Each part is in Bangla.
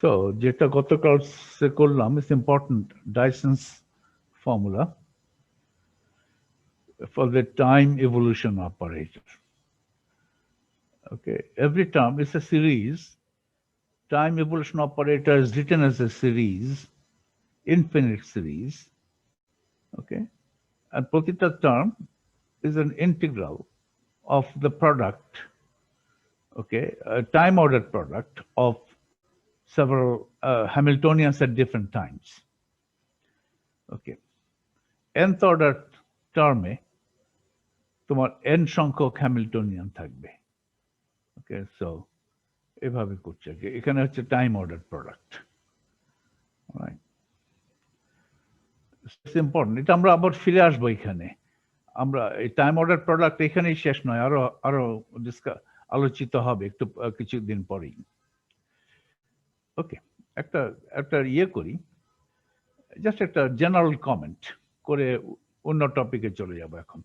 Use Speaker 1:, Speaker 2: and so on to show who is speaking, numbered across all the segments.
Speaker 1: তো যেটা গত ক্লাসে করলাম is important Dyson's formula for the time evolution operator. Okay, every term is a series. Time evolution operator is written as a series, infinite series. Okay, and প্রতিটা term is an integral of the product, okay, a time ordered product of several Hamiltonians at different times. Okay, nth order টার্মে তোমার n সংখ্যক হ্যামিল্টনিয়ান থাকবে। ওকে, সো এভাবে করছে আর কি। এখানে হচ্ছে টাইম অর্ডার প্রোডাক্ট। ইম্পর্টেন্ট, এটা আমরা আবার ফিরে আসবো এখানে। আমরা এই টাইম অর্ডার প্রোডাক্ট এখানেই শেষ নয়, আরো আরো আলোচিত হবে একটু কিছুদিন পরেই। ওকে, একটা একটা ইয়ে করি, জাস্ট একটা জেনারেল কমেন্ট করে অন্য টপিকে চলে যাব এখন।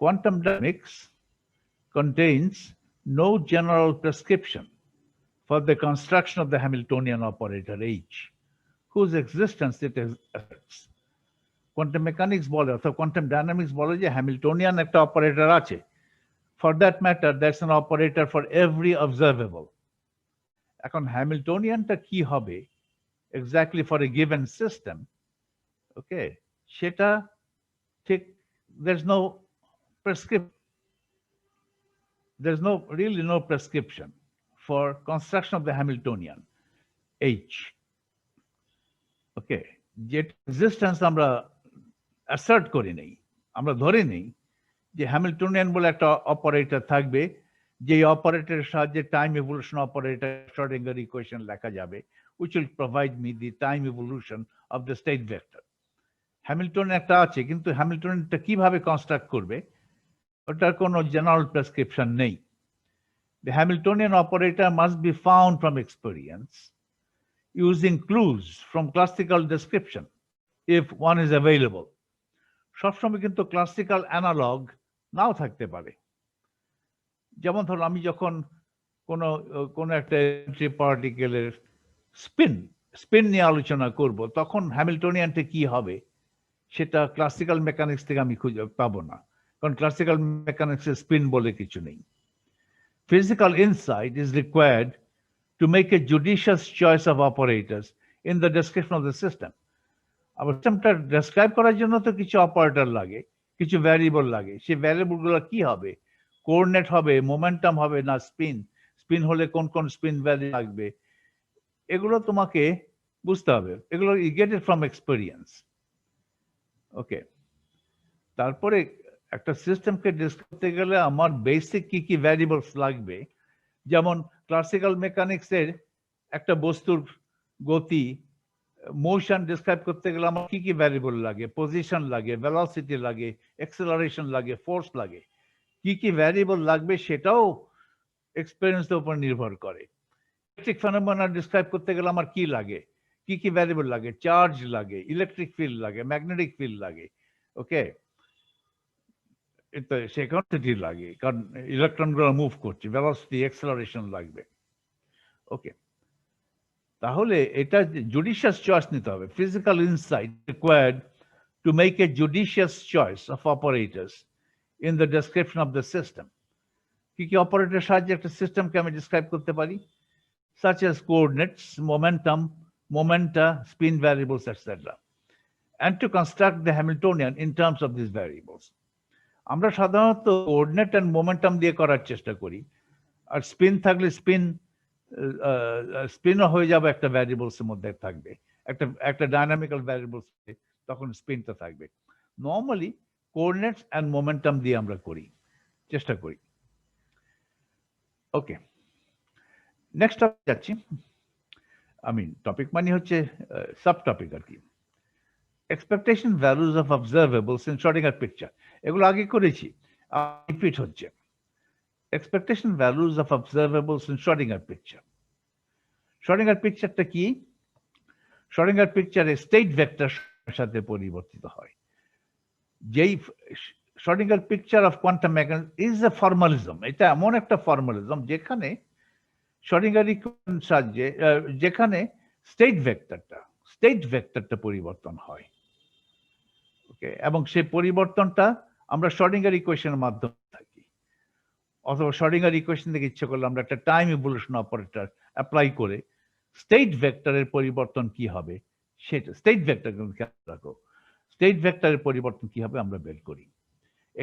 Speaker 1: Quantum dynamics contains no general prescription for the construction of the Hamiltonian operator H, whose existence it asserts. Quantum mechanics বলে অর্থাৎ quantum dynamics বলে যে হ্যামিল্টোনিয়ান একটা অপারেটর আছে। For that matter, that's an operator for every observable. এখন হ্যামিল্টোনিয়ানটা কি হবে exactly for a given system, okay, সেটা ঠিক there's no prescription. There's really no prescription for construction of the Hamiltonian H. Okay, jet existence আমরা assert করি নেই, আমরা ধরে নেই যে হ্যামিল্টনিয়ান বলে একটা অপারেটর থাকবে, যে অপারেটরের সাহায্যে time evolution operator Schrödinger equation লেখা যাবে, which will provide me the time evolution of the state vector. Hamilton একটা আছে, কিন্তু হ্যামিল্টনটা কিভাবে কনস্ট্রাক্ট করবে ওটার কোনো জেনারেল প্রেসক্রিপশন নেই। The Hamiltonian operator must be found from experience using clues from classical description if one is available. সবসময় কিন্তু ক্লাসিক্যাল অ্যানালগ নাও থাকতে পারে। যেমন ধরো আমি যখন কোনো একটা পার্টিকেলের স্পিন নিয়ে আলোচনা করব, তখন হ্যামিল্টনিয়ানটা কি হবে সেটা ক্লাসিক্যাল মেকানিক্স থেকে আমি খুঁজে পাবো না, কারণ ক্লাসিক্যাল মেকানিক্সে স্পিন বলে কিছু নেই। Physical insight is required to make a judicious choice of operators in the description of the system. আবার সিস্টেমটা ডেসক্রাইব করার জন্য তো কিছু অপারেটর লাগে, কিছু ভ্যারিয়েবল লাগে। সেই ভ্যারিয়েবলগুলো কি হবে? কোঅর্ডিনেট হবে, মোমেন্টাম হবে, না স্পিন? স্পিন হলে কোন কোন স্পিন ভ্যালু লাগবে, এগুলো তোমাকে বুঝতে হবে। এগুলো you get it from experience. Okay, তারপরে একটা সিস্টেমকে ডিসক্রাইব করতে গেলে আমার বেসিক কি কি ভ্যারিয়েবলস লাগবে, যেমন ক্লাসিক্যাল মেকানিক্সের একটা বস্তুর গতি মোশন ডিসক্রাইব করতে গেলে আমার কি কি ভ্যারিয়েবল লাগে? পজিশন লাগে, ভেলোসিটি লাগে, অ্যাক্সেলারেশন লাগে, ফোর্স লাগে। কি কি ভ্যারিয়েবল লাগবে সেটাও এক্সপেরিয়েন্সের উপর নির্ভর করে। ইলেকট্রিক ফেনোমেনা ডিসক্রাইব করতে গেলে আমার কি লাগে? কি কি ভ্যারিয়েবল লাগে? চার্জ লাগে, ইলেকট্রিক ফিল্ড লাগে, ম্যাগনেটিক ফিল্ড লাগে। ওকে, সেখানে লাগে, কারণ ইলেকট্রনগুলো মুভ করছে, ভেলোসিটি, অ্যাক্সেলারেশন লাগবে। ওকে, তাহলে এটা জুডিশিয়াস চয়েস নিতে হবে। Physical insight required to make a judicious choice of operators in the description of the system. কি কি অপারেটরের সাহায্যে একটা সিস্টেমকে আমি ডিসক্রাইব করতে পারি? such as coordinates, momentum, momenta, spin variables, etc. and to construct the Hamiltonian in terms of these variables. আমরা সাধারণত কোঅর্ডিনেট এন্ড মোমেন্টাম দিয়ে করার চেষ্টা করি, আর স্পিন থাকলে স্পিনও হয়ে যাবে, একটা ভ্যারিয়েবলস এর মধ্যে থাকবে, একটা ডাইনামিক্যাল ভ্যারিয়েবলস, তখন স্পিনটা থাকবে। নর্মালি কোঅর্ডিনেটস এন্ড মোমেন্টাম দিয়ে আমরা করি, চেষ্টা করি। ওকে, নেক্সট টপিক যাচ্ছি। টপিক মানে হচ্ছে সাব টপিক আর কি। Expectation values of observables in Schrodinger picture, এগুলো আগে করেছি, রিপিট হচ্ছে। Expectation values of observables in Schrodinger picture. Schrodinger পিকচারটা কি? শ্রোডিঙ্গার পিকচারে স্টেট ভেক্টর সাথে পরিবর্তিত হয়। যেই Schrödinger picture of quantum mechanics is a formalism, এটা এমন একটা ফর্মালিজম যেখানে শর্ডিঙ্গার ইকুয়েশন সাহায্যে যেখানে স্টেট ভেক্টরটা পরিবর্তন হয়, ওকে, এবং সেই পরিবর্তনটা আমরা শর্ডিঙ্গার ইকুয়েশনের মাধ্যমে থাকি, অথবা শর্ডিঙ্গার ইকুয়েশন থেকে ইচ্ছে করলে আমরা একটা টাইম ইভলিউশন অপারেটর অ্যাপ্লাই করে স্টেট ভেক্টরের পরিবর্তন কি হবে সেটা, স্টেট ভেক্টর খেয়াল রাখো, স্টেট ভেক্টরের পরিবর্তন কি হবে আমরা বের করি।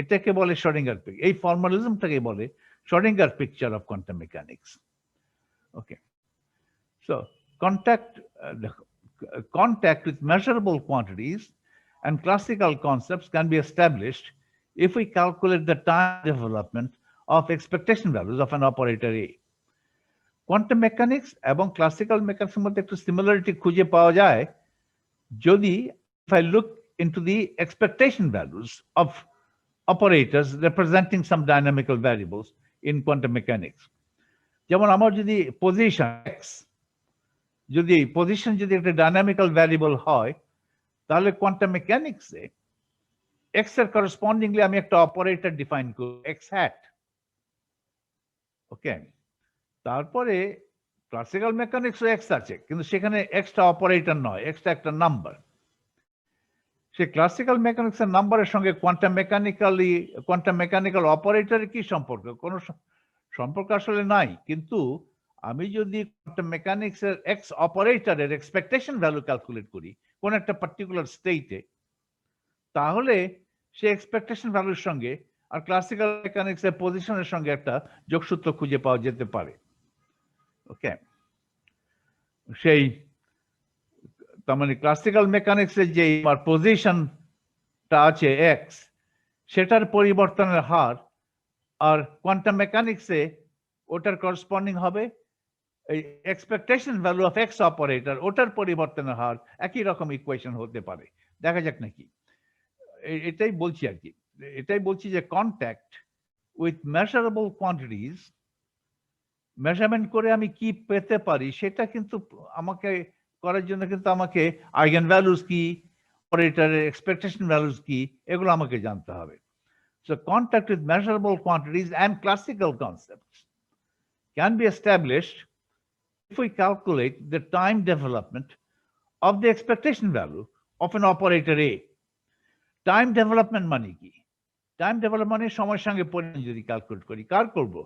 Speaker 1: এটাকে বলে শর্ডিঙ্গার পিকচার, এই ফর্মালিজমটাকে বলে Schrodinger picture of quantum mechanics. Okay, so contact with measurable quantities and classical concepts can be established if we calculate the time development of expectation values of an operator A. Quantum mechanics এবং classical mechanics এর মধ্যে একটু similarity খুঁজে পাওয়া যায় যদি if I look into the expectation values of operators representing some dynamical variables in quantum mechanics. যেমন আমার যদি পজিশন x, যদি পজিশন যদি একটা ডাইনামিক্যাল ভ্যারিয়েবল হয়, তাহলে কোয়ান্টাম মেকানিক্সে এক্স এর করসপন্ডিংলি আমি একটা অপারেটর ডিফাইন করব এক্স হ্যাট, ওকে। তারপরে ক্লাসিক্যাল মেকানিক্সও এক্স আছে, কিন্তু সেখানে এক্সটা অপারেটর নয়, এক্সটা একটা নাম্বার। সে ক্লাসিক্যাল মেকানিক্সের নাম্বারের সঙ্গে কোয়ান্টাম মেকানিক্যাল অপারেটরের কি সম্পর্ক? কোনো সম্পর্ক আসলে নাই, কিন্তু আমি যদি কোয়ান্টাম মেকানিক্সের এক্স অপারেটরের এক্সপেকটেশন ভ্যালু ক্যালকুলেট করি কোন একটা পার্টিকুলার স্টেটে, তাহলে সে এক্সপেকটেশন ভ্যালুর সঙ্গে আর ক্লাসিক্যাল মেকানিক্সের পজিশনের সঙ্গে একটা যোগসূত্র খুঁজে পাওয়া যেতে পারে, ওকে। সেই তার মানে ক্লাসিক্যাল মেকানিক্সের যে আমার পজিশনটা আছে এক্স, সেটার পরিবর্তনের হার আর কোয়ান্টাম মেকানিক্সে ওটার করসপন্ডিং হবে এই expectation value of X operator, ওটার পরিবর্তনের হার একই রকম ইকুয়েশন হতে পারে। দেখা যাক নাকি, এটাই বলছি আর কি, এটাই বলছি যে contact with measurable quantities, measurement করে আমি কি পেতে পারি সেটা কিন্তু আমাকে করার জন্য কিন্তু আমাকে আইগেন ভ্যালুস কি, অপারেটরের এক্সপেকটেশন ভ্যালুস কি, এগুলো আমাকে জানতে হবে। So contact with measurable quantities and classical concepts can be established if we calculate the time development of the expectation value of an operator A. Time development মানে কি? Time development মানে সময়ের সঙ্গে পরিবর্তন যদি ক্যালকুলেট করি, কার করব?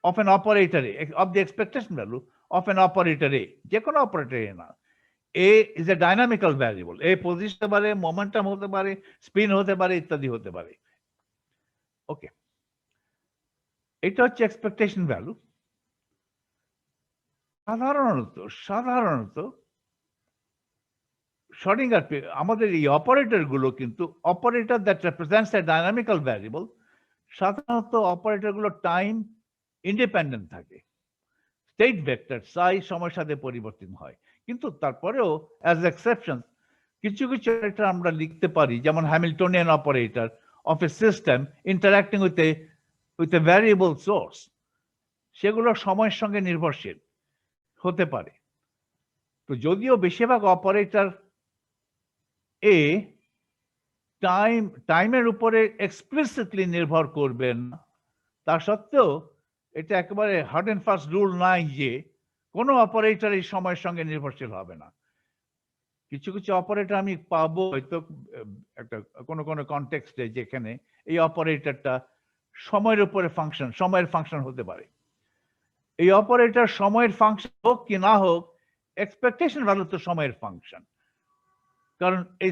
Speaker 1: Of an operator A, of the expectation value of an operator A, যে কোনো অপারেটর A না। A is a dynamical variable, A position হতে পারে, মোমেন্টাম হতে পারে, স্পিন হতে পারে, ইত্যাদি হতে পারে, ওকে। এটা হচ্ছে এক্সপেকটেশন ভ্যালু। সাধারণত শর্ডিঙ্গার আমাদের এই অপারেটর গুলো কিন্তু operator that represents A dynamical variable, সাধারণত অপারেটর গুলো টাইম ইন্ডিপেন্ডেন্ট থাকে। স্টেট ভেক্টর সাই সময়ের সাথে পরিবর্তন হয়, কিন্তু তারপরেও অ্যাজ এক্সেপশন কিছু কিছু অপারেটর আমরা লিখতে পারি, যেমন Hamiltonian operator of a system interacting with a variable source, সেগুলো সময়ের সঙ্গে নির্ভরশীল হতে পারে। তো যদিও বেশিরভাগ অপারেটর এ টাইমের উপরে এক্সপ্লিসিটলি নির্ভর করবেন, তা সত্ত্বেও এটা একেবারে হার্ড এন্ড ফাস্ট রুল নাই যে কোনো অপারেটর এই সময়ের সঙ্গে নির্ভরশীল হবে না। কিছু কিছু অপারেটর আমি পাবো হয়তো একটা কোনো কনটেক্সটে যেখানে এই অপারেটরটা সময়ের উপরে সময়ের ফাংশন হতে পারে। এই অপারেটর সময়ের ফাংশন হোক কি না হোক, এক্সপেকটেশন ভ্যালু তো সময়ের ফাংশন, কারণ এই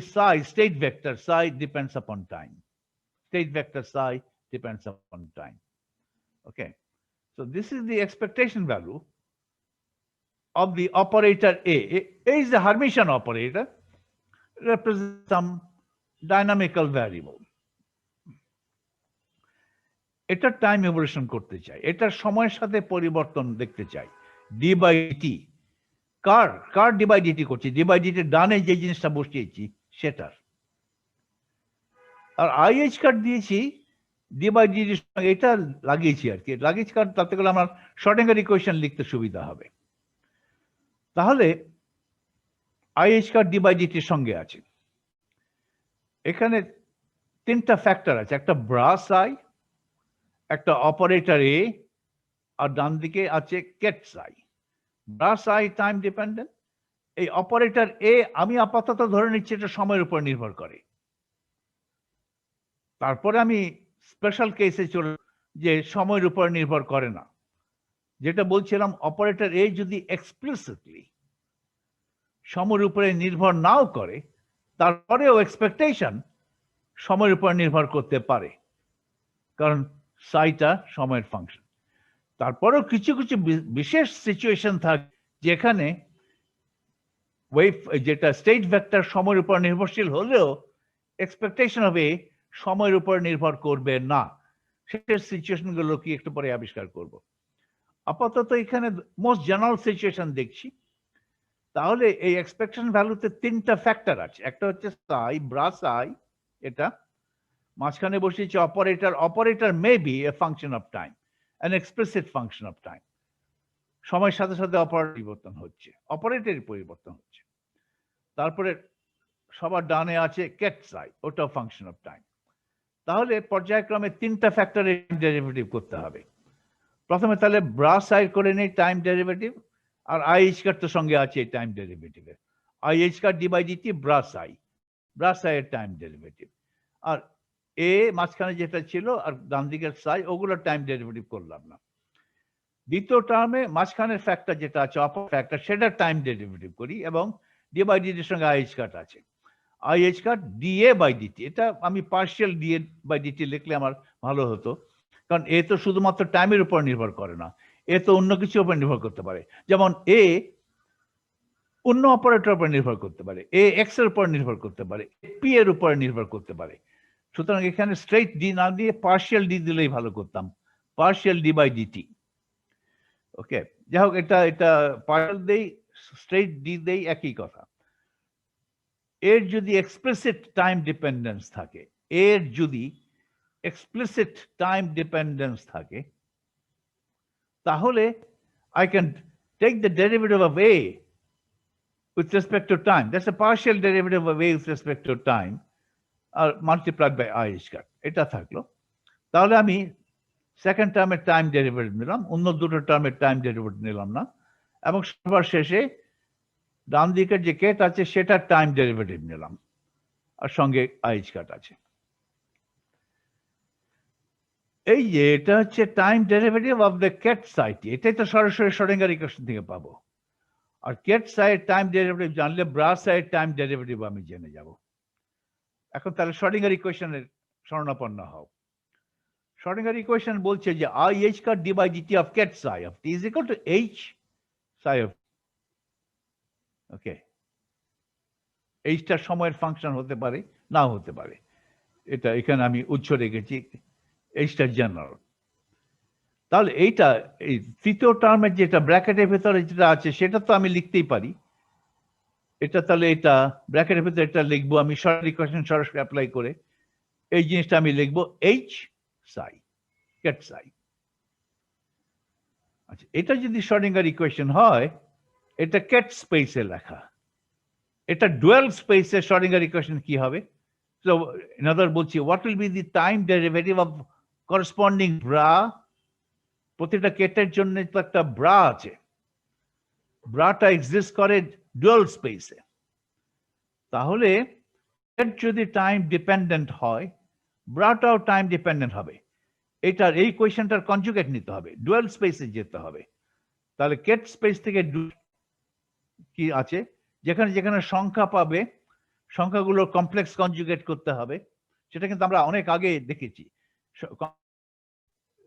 Speaker 1: state vector depends upon time, state vector depends upon time, okay. So this is the expectation value of the operator A. A is the Hermitian operator, represents some dynamical variable. এটা টাইম ইভলিউশন করতে চাই, এটার সময়ের সাথে পরিবর্তন দেখতে চাই, ডি বাই টি। কার ডি বাই ডিটি করছি? ডি বাই ডিটি ডানে যে জিনিসটা বসিয়েছি সেটার। আর আইএইচ কার্ড দিয়েছি ডি বাই ডিটির সঙ্গে, এটা লাগিয়েছি আর কি, লাগিয়েছি কারণ তাতে করে আমার শর্ডিঙ্গার ইকুয়েশন লিখতে সুবিধা হবে। তাহলে আইএইচ কার্ড ডি বাই ডিটির সঙ্গে আছে, এখানে তিনটা ফ্যাক্টর আছে, একটা ব্রাস আই, একটা অপারেটর এ, আর ডান দিকে আছে Keats I. Brass I time dependent. এই অপারেটর এ আমি আপাতত ধরে নিচ্ছি এটা সময়ের উপর নির্ভর করে। তারপরে আমি স্পেশাল কেসে চলে যে সময়ের উপর নির্ভর করে না। যেটা বলছিলাম, অপারেটর এ যদি এক্সপ্লিসিটলি সময়ের উপরে নির্ভর নাও করে, তারপরেও এক্সপেকটেশন সময়ের উপর নির্ভর করতে পারে, কারণ সাইটা সময়ের ফাংশন। তারপরেও কিছু কিছু বিশেষ সিচুয়েশন থাকে যেখানে ওয়েভ যেটা স্টেট ভেক্টর সময়ের উপর নির্ভরশীল হলেও এক্সপেকটেশন হবে সময়ের উপর নির্ভর করবে না। সেই সিচুয়েশন গুলো কি একটু পরে আবিষ্কার করব। আপাতত এখানে মোস্ট জেনারেল সিচুয়েশন দেখছি। তাহলে এই এক্সপেকটেশন ভ্যালুতে তিনটা ফ্যাক্টর আছে। একটা হচ্ছে সাই, ব্রাস আই, এটা মাঝখানে বসিয়েছে operator. Operator may B A function of time, an explicit function of time. সময়ের সাথে সাথে অপারেটর পরিবর্তন হচ্ছে, অপারেটরের পরিবর্তন হচ্ছে। তারপরে সবার ডানে আছে কেটস আই, ওটাও ফাংশন অফ টাইম। তাহলে পর্যায়ক্রমে তিনটা ফ্যাক্টরের ডেরিভেটিভ করতে হবে। প্রথমে তাহলে ব্রাস আই করে নেই টাইম ডেরিভেটিভ, আর আই এইচ কার তো সঙ্গে আছে এই টাইম ডেরিভেটিভের। I H cut D by DT bra psi এর টাইম ডেরিভেটিভ। আর এ মাঝখানে যেটা ছিল আর ডান দিকের সাই, ওগুলো টাইম ডেরিভেটিভ করলাম না। দ্বিতীয় টার্মে মাঝখানের ফ্যাক্টর যেটা আছে অপার ফ্যাক্টর, সেটা টাইম ডেরিভেটিভ করি এবং ডি বাই ডিটির সঙ্গে আই এইচ কাট আছে। I H cut DA by DT, এটা আমি পার্শিয়াল ডিএ বাই ডিটি লিখলে আমার ভালো হতো, কারণ এ তো শুধুমাত্র টাইমের উপর নির্ভর করে না, এ তো অন্য কিছুর উপর নির্ভর করতে পারে। যেমন এ অন্য অপারেটর উপর নির্ভর করতে পারে, এ এক্স এর উপর নির্ভর করতে পারে, পি এর উপর নির্ভর করতে পারে। সুতরাং এখানে স্ট্রেট ডি না দিয়ে পার্শিয়াল ডি দিলেই ভালো করতাম, পার্শিয়াল ডি বাই ডিটি। ওকে, যাই হোক, এটা পার্শিয়াল দেই স্ট্রেট ডি দেই একই কথা। এর যদি এক্সপ্লিসিট টাইম ডিপেন্ডেন্স থাকে, এর যদি এক্সপ্লিসিট টাইম ডিপেন্ডেন্স থাকে, তাহলে I can take the derivative of A with respect to time. That's a partial derivative of A with respect to time, multiplied by I squared. এটা থাকলো। তাহলে আমি সেকেন্ড টার্মের টাইম ডেরিভেটিভ নিলাম, অন্য দুটো টার্মের টাইম ডেরিভেটিভ নিলাম না, এবং সবার শেষে ডান দিকের যে কেট আছে সেটার টাইম ডেরিভেটিভ নিলাম, আর সঙ্গে আই স্কয়ার আছে। এই যে এটা হচ্ছে time derivative of the ket psi t, এটাই তো সরাসরি শ্রোডিঙ্গার ইকুয়েশন থেকে পাবো। আর কেট সাইড টাইম ডেরিভেটিভ জানলে ব্রাস সাইড টাইম ডেরিভেটিভ আমি জেনে যাব। এখন তাহলে শ্রোডিঙ্গার ইকুয়েশনের শরণাপন্ন হও। শ্রোডিঙ্গার ইকুয়েশন বলছে যে I H cut D by DT of ket psi of T is equal to H psi of. Okay, এইচটা সময়ের ফাংশন হতে পারে, নাও হতে পারে, এটা এখানে আমি উৎস রেখেছি, এইচটা জেনারেল। তাহলে এইটা এই তৃতীয় টার্মের যেটা ব্র্যাকেটের ভেতরে যেটা আছে সেটা তো আমি লিখতেই পারি। এটা তাহলে এটা ব্র্যাকেটের ভেতরে এটা লিখবো আমি শর্ট ইকুয়েশন সরাসরি অ্যাপ্লাই করে, এই জিনিসটা আমি লিখবো এইচ সাই, কেট সাই। আচ্ছা, এটা যদি শ্রোডিঙ্গার ইকুয়েশন হয়, এটা কেট স্পেসে লেখা, এটা ডুয়াল স্পেসে শ্রোডিঙ্গার ইকুয়েশন কি হবে? সো ইন আদার বলছি, what will be the time derivative of corresponding bra? প্রতিটা কেটের জন্য তো একটা ব্রা আছে, ব্রাটা এক্সিস্ট করে ডুয়াল স্পেসে। তাহলে কেট যদি টাইম ডিপেন্ডেন্ট হয়, ব্রাটাও টাইম ডিপেন্ডেন্ট হবে। এটার এই কোয়েশ্চেনটার কনজুগেট নিতে হবে, ডুয়াল স্পেসে যেতে হবে। তাহলে কেট স্পেস থেকে কি আছে, যেখানে যেখানে সংখ্যা পাবে সংখ্যাগুলো কমপ্লেক্স কনজুগেট করতে হবে। সেটা কিন্তু আমরা অনেক আগে দেখেছি,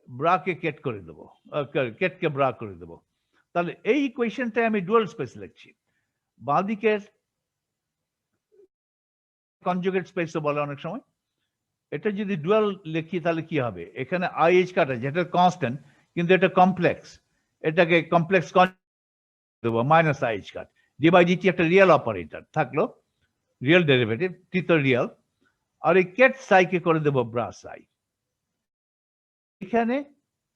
Speaker 1: ব্রাকে কেট করে দেবো, কেটকে ব্রা করে দেবো। তাহলে এই ইকুয়েশনটাই আমি ডুয়াল স্পেস লিখছি। বাঁদিকের কনজুগেট স্পেসও বলে অনেক সময়। এটা যদি ডুয়াল লিখি তাহলে কি হবে, এখানে আই এইচ কাটা যেটা কনস্ট্যান্ট কিন্তু এটা কমপ্লেক্স, এটাকে কমপ্লেক্স দেবো minus I H cut D by DT, একটা রিয়েল অপারেটর থাকলো, রিয়েল ডেরিভেটিভ, টি তো রিয়েল। আর এই কেট সাইকে করে দেবো ব্রা সাই। এখানে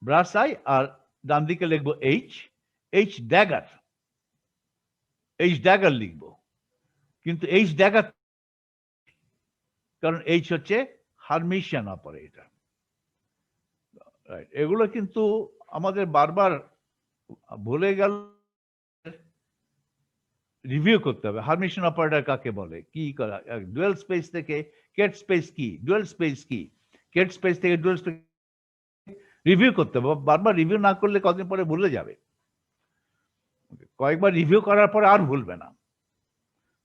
Speaker 1: ব্রা সাই আর ডান দিকে লিখবো এইচ ড্যাগার, এইচ ড্যাগার লিখবো, কিন্তু এইচ ড্যাগার কারণ এইচ হচ্ছে হারমিশিয়ান অপারেটর। এগুলো কিন্তু আমাদের বারবার ভুলে গেল রিভিউ করতে হবে হারমিশন অপারেটর কাকে বলে, কি করা, ডুয়াল স্পেস থেকে কেট স্পেস কি, ডুয়াল স্পেস কি, কেট স্পেস থেকে ডুয়াল স্পেস রিভিউ করতে হবে। বারবার রিভিউ না করলে কদিন পরে ভুলে যাবে, কয়েকবার রিভিউ করার পরে আর ভুলবে না,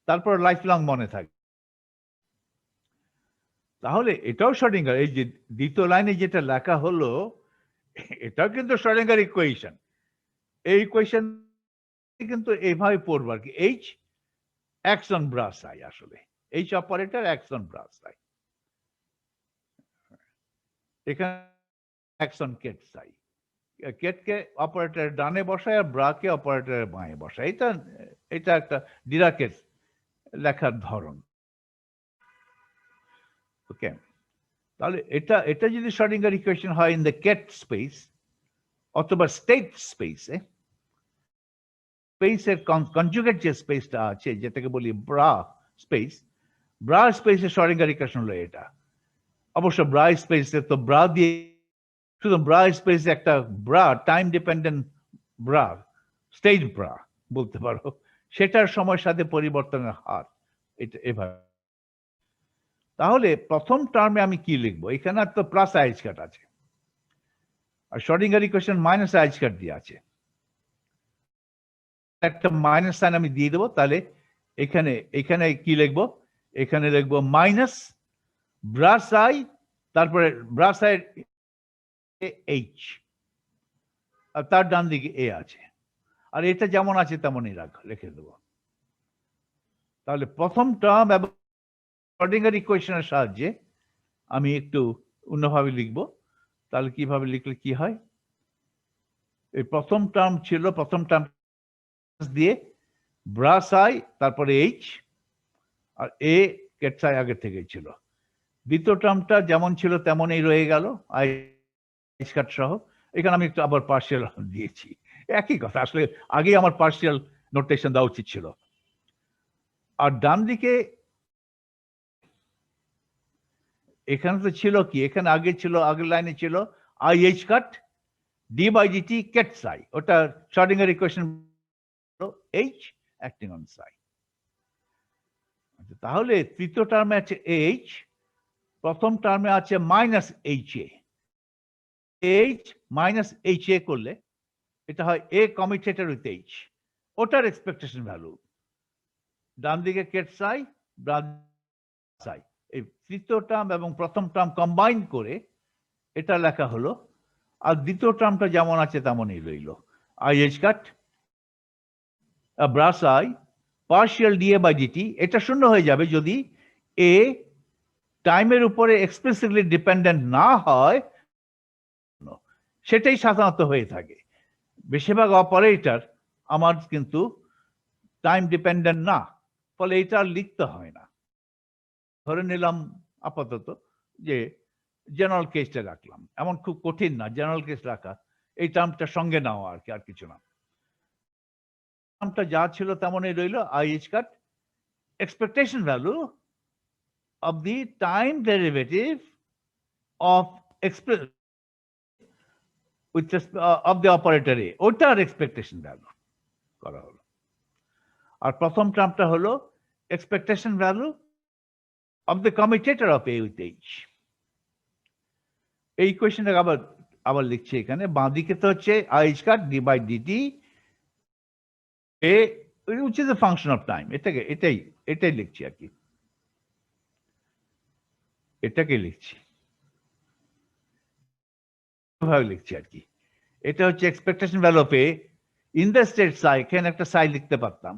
Speaker 1: তারপর লাইফ লং মনে থাকবে। তাহলে এটাও শ্রোডিঙ্গার, এই যে দ্বিতীয় লাইনে যেটা লেখা হলো এটাও কিন্তু শ্রোডিঙ্গার ইকুয়েশন। এই ইকুয়েশন কিন্তু এইভাবে পড়বো আর কি, H X on bra psi, আসলে H operator X on bra psi, এখানে এক্স অন কেট সাই, কেটকে অপারেটরের ডানে বসায় আর ব্রাকে অপারেটরের বাঁয়ে বসায়। এটা একটা ডিরাকের লেখার ধরন। ওকে, তাহলে এটা যদি শ্রোডিঙ্গার ইকুয়েশন হয় ইন দ্য কেট স্পেস অথবা স্টেট স্পেসে, স্পেসের কনজুগেট যে স্পেসটা আছে যেটাকে বলি ব্রা স্পেস, ব্রা স্পেসে শ্রোডিঙ্গার ইকুয়েশন হলো এটা। অবশ্য ব্রা স্পেসে তো ব্রা দিয়ে, শুধু ব্রা স্পেসে একটা bra time dependent bra, stage bra বলতে পারো, সেটার সময়ের সাথে পরিবর্তনের হার এটা এভাবে। তাহলে প্রথম টার্মে আমি কি লিখবো, এখানে তো প্লাস আইচ কাট আছে আর শ্রোডিঙ্গার ইকুয়েশন মাইনাস আইচ কাট দিয়ে আছে, একটা মাইনাস সাইন আমি দিয়ে দেবো। তাহলে এখানে এখানে কি লিখবো, এখানে লিখবো মাইনাস ব্রাস আই, তারপরে ব্রাস আই এইচ, আর তার ডান দিকে এ আছে, আর এটা যেমন আছে তেমনই লিখে দেবো। তাহলে প্রথম টার্ম এবং শ্রোডিঙ্গার ইকুয়েশনের সাহায্যে আমি একটু অন্যভাবে লিখবো। তাহলে কিভাবে লিখলে কি হয়, এই প্রথম টার্ম ছিল, প্রথম টার্ম দিয়ে ব্রাস আই তারপরে এইচ আর এ কেটস আই আগে থেকে ছিল, দ্বিতীয় টার্মটা যেমন ছিল তেমনই রয়ে গেল আইচ কাট সহ। এখানে আমি একটু আবার পার্শিয়াল দিয়েছি, একই কথা, আসলে আগে আমার পার্শিয়াল নোটেশন দেওয়া উচিত ছিল। আর ডান দিকে এখানে তো ছিল কি, এখানে আগে ছিল, আগের লাইনে ছিল I H cut D by DT ket psi, ওটা Schrodinger equation H acting on psi. তাহলে তৃতীয় টার্মে আছে এইচ, প্রথম টার্মে আছে minus H A, H minus H A করলে এটা হয় এ কমিটেটর উইথ এইচ, ওটার এক্সপেকটেশন ভ্যালু, ডান দিকে কেটস আই ডান সাই, এই তৃতীয় টার্ম এবং প্রথম টার্ম কম্বাইন করে এটা লেখা হলো। আর দ্বিতীয় টার্মটা যেমন আছে তেমনই রইল, I H cut bras I partial DA by DT, এটা শূন্য হয়ে যাবে যদি এ টাইমের উপরে এক্সপ্লিসিটলি ডিপেন্ডেন্ট না হয়, সেটাই সাধারণত হয়ে থাকে। বেশিরভাগ অপারেটর আমার কিন্তু টাইম ডিপেন্ডেন্ট না, ফলে এটা আর লিখতে হয় না। ধরে নিলাম আপাতত যে জেনারেল কেসটা রাখলাম, এমন খুব কঠিন না জেনারেল কেস রাখা, এই টার্মটা সঙ্গে নাও আর কি, আর কিছু না, টার্মটা যা ছিল তেমনই রইল, I H cut expectation value of the time derivative of with of the operator a, ওটার expectation value করা হলো। আর প্রথম টার্মটা হলো expectation value of the commutator of a with h। এই ইকুয়েশনটা আবার লিখছি এখানে, বাঁ দিকে তো হচ্ছে i h cut d by dt a which is a function of time, এটাই লিখছি আর কি, এটাকে লিখছি লিখছি আর কি। এটা হচ্ছে expectation value of A in the state psi, এখানে একটা সাই লিখতে পারতাম,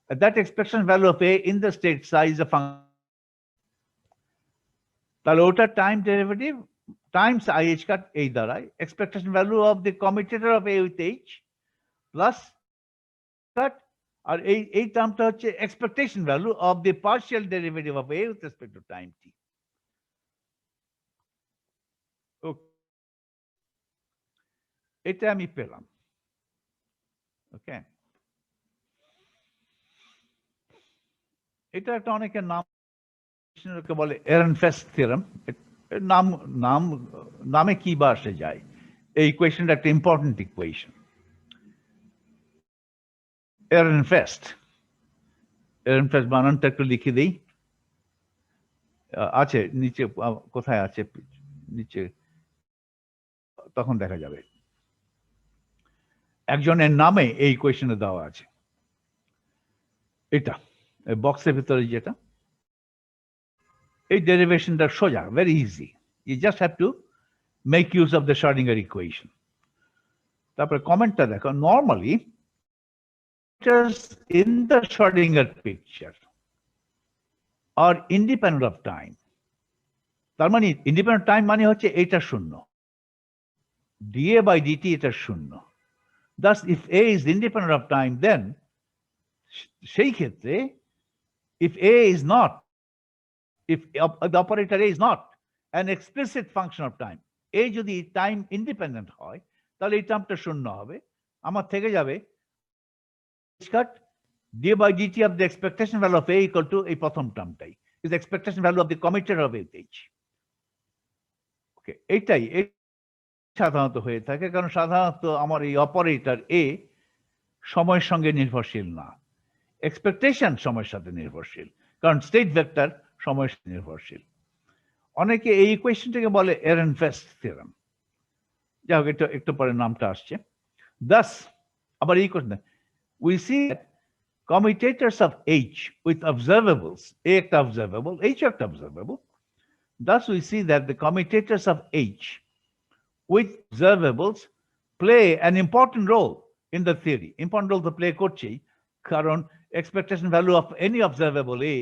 Speaker 1: that expectation value of A in the state psi is a function, তাহলে ওটা time derivative times I H cut এই দ্বারাই expectation value of the commutator of A with H plus cut, আর এই টার্মটা হচ্ছে expectation value of the partial derivative of A with respect to time T. এটা আমি পেলাম। ওকে, এটা একটা অনেকের নাম বলে এরেনফেস্ট থিওরেম, নামে কি বা আসে যায়, এই ইকুয়েশনটা একটা ইম্পর্টেন্ট ইকুয়েশন। এরেনফেস্ট বানানটা একটু লিখে দিই। আছে নিচে, কোথায় আছে নিচে, তখন দেখা যাবে। একজনের নামে এই ইকুয়েশনে দেওয়া আছে। এটা বক্সের ভিতরে যেটা, এই ডেরিভেশনটা সোজা, very easy. You just have to make use of the Schrodinger equation. তারপরে কমেন্টটা দেখো, normally in the Schrodinger picture are independent of time. তার মানে ইন্ডিপেন্ডেন্ট টাইম মানে হচ্ছে এটা শূন্য, dA by dt এটা শূন্য। Thus if A is independent of time, then সেই ক্ষেত্রে if A is not, if the operator A is not an explicit function of time, A যদি টাইম ইন্ডিপেন্ডেন্ট হয় তাহলে এই টার্মটা শূন্য হবে। আমার থেকে যাবে dA by dt of the expectation value of A equal to এই প্রথম টার্মটাই is the expectation value of the commutator of A with H. Okay, এইটাই সাধারণত হয়ে থাকে, কারণ সাধারণত আমার এই অপারেটর A সময়ের সঙ্গে নির্ভরশীল না, এক্সপেকটেশন সময়ের সাথে নির্ভরশীল, কারণ স্টেট ভেক্টর সময়ের সাথে নির্ভরশীল। অনেকে এই ইকুয়েশনটাকে বলে এরেনফেস্ট থিওরেম। যাই হোক, একটু পরে নামটা আসছে। Thus আবার এই question, we see commutators of H with observables, A একটা observable, H একটা observable. Thus we see that the commutators of H with observables play an important role in the theory. Important role to play করছেই, কারণ expectation value of any observable A,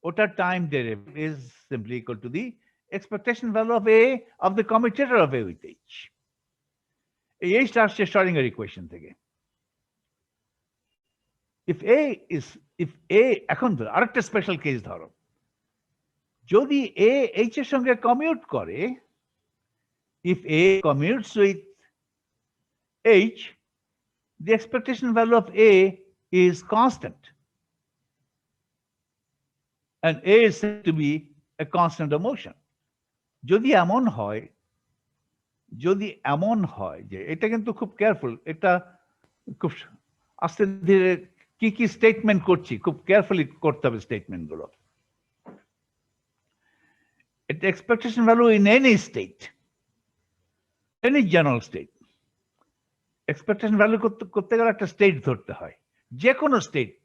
Speaker 1: ওটার time derivative is simply equal to the expectation value of A of the commutator of A with H. এই Hটা আসছে Schrodinger equation থেকে। if A এখন ধরো আরেকটা স্পেশাল কেস ধরো, যদি A H এর সঙ্গে কমিউট করে, if A commutes with H, the expectation value of A is constant, and A is said to be a constant of motion. যদি এমন হয় যে, এটা কিন্তু খুব কেয়ারফুল, এটা খুব আস্তে ধীরে কি কি স্টেটমেন্ট করছি, খুব কেয়ারফুলি করতে হবে স্টেটমেন্ট গুলো। এটা expectation value in any state, any general state, expectation value করতে গেলে একটা স্টেট ধরতে হয়, যে কোনো স্টেট।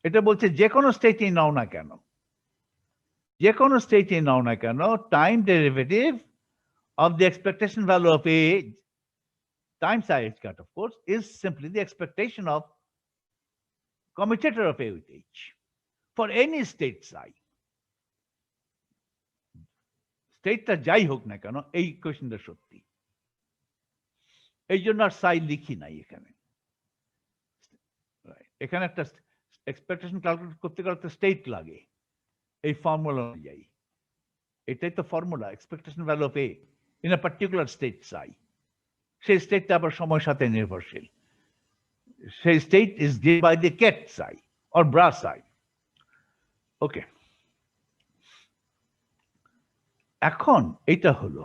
Speaker 1: এটা বলছে যে কোনো স্টেটই নাও না কেন, যে কোনো স্টেটই নাও না কেন, time derivative of the expectation value of A times I H cut, of course, is simply the expectation of commutator of A with H for any state psi. স্টেটটা যাই হোক না কেন, এই কোয়েশ্চনটা সত্যি, এই জন্য আর সাই লিখি নাই এখানে। এখানে একটা এক্সপেকটেশন ক্যালকুলেট করতে গেলে একটা স্টেট লাগে, এই ফর্মুলা অনুযায়ী। এটাই তো formula, expectation value of A in a particular state psi. সেই স্টেটটা আবার সময়ের সাথে নির্ভরশীল। সেই state is given by the ket psi or bra psi. ওকে, এখন এটা হলো,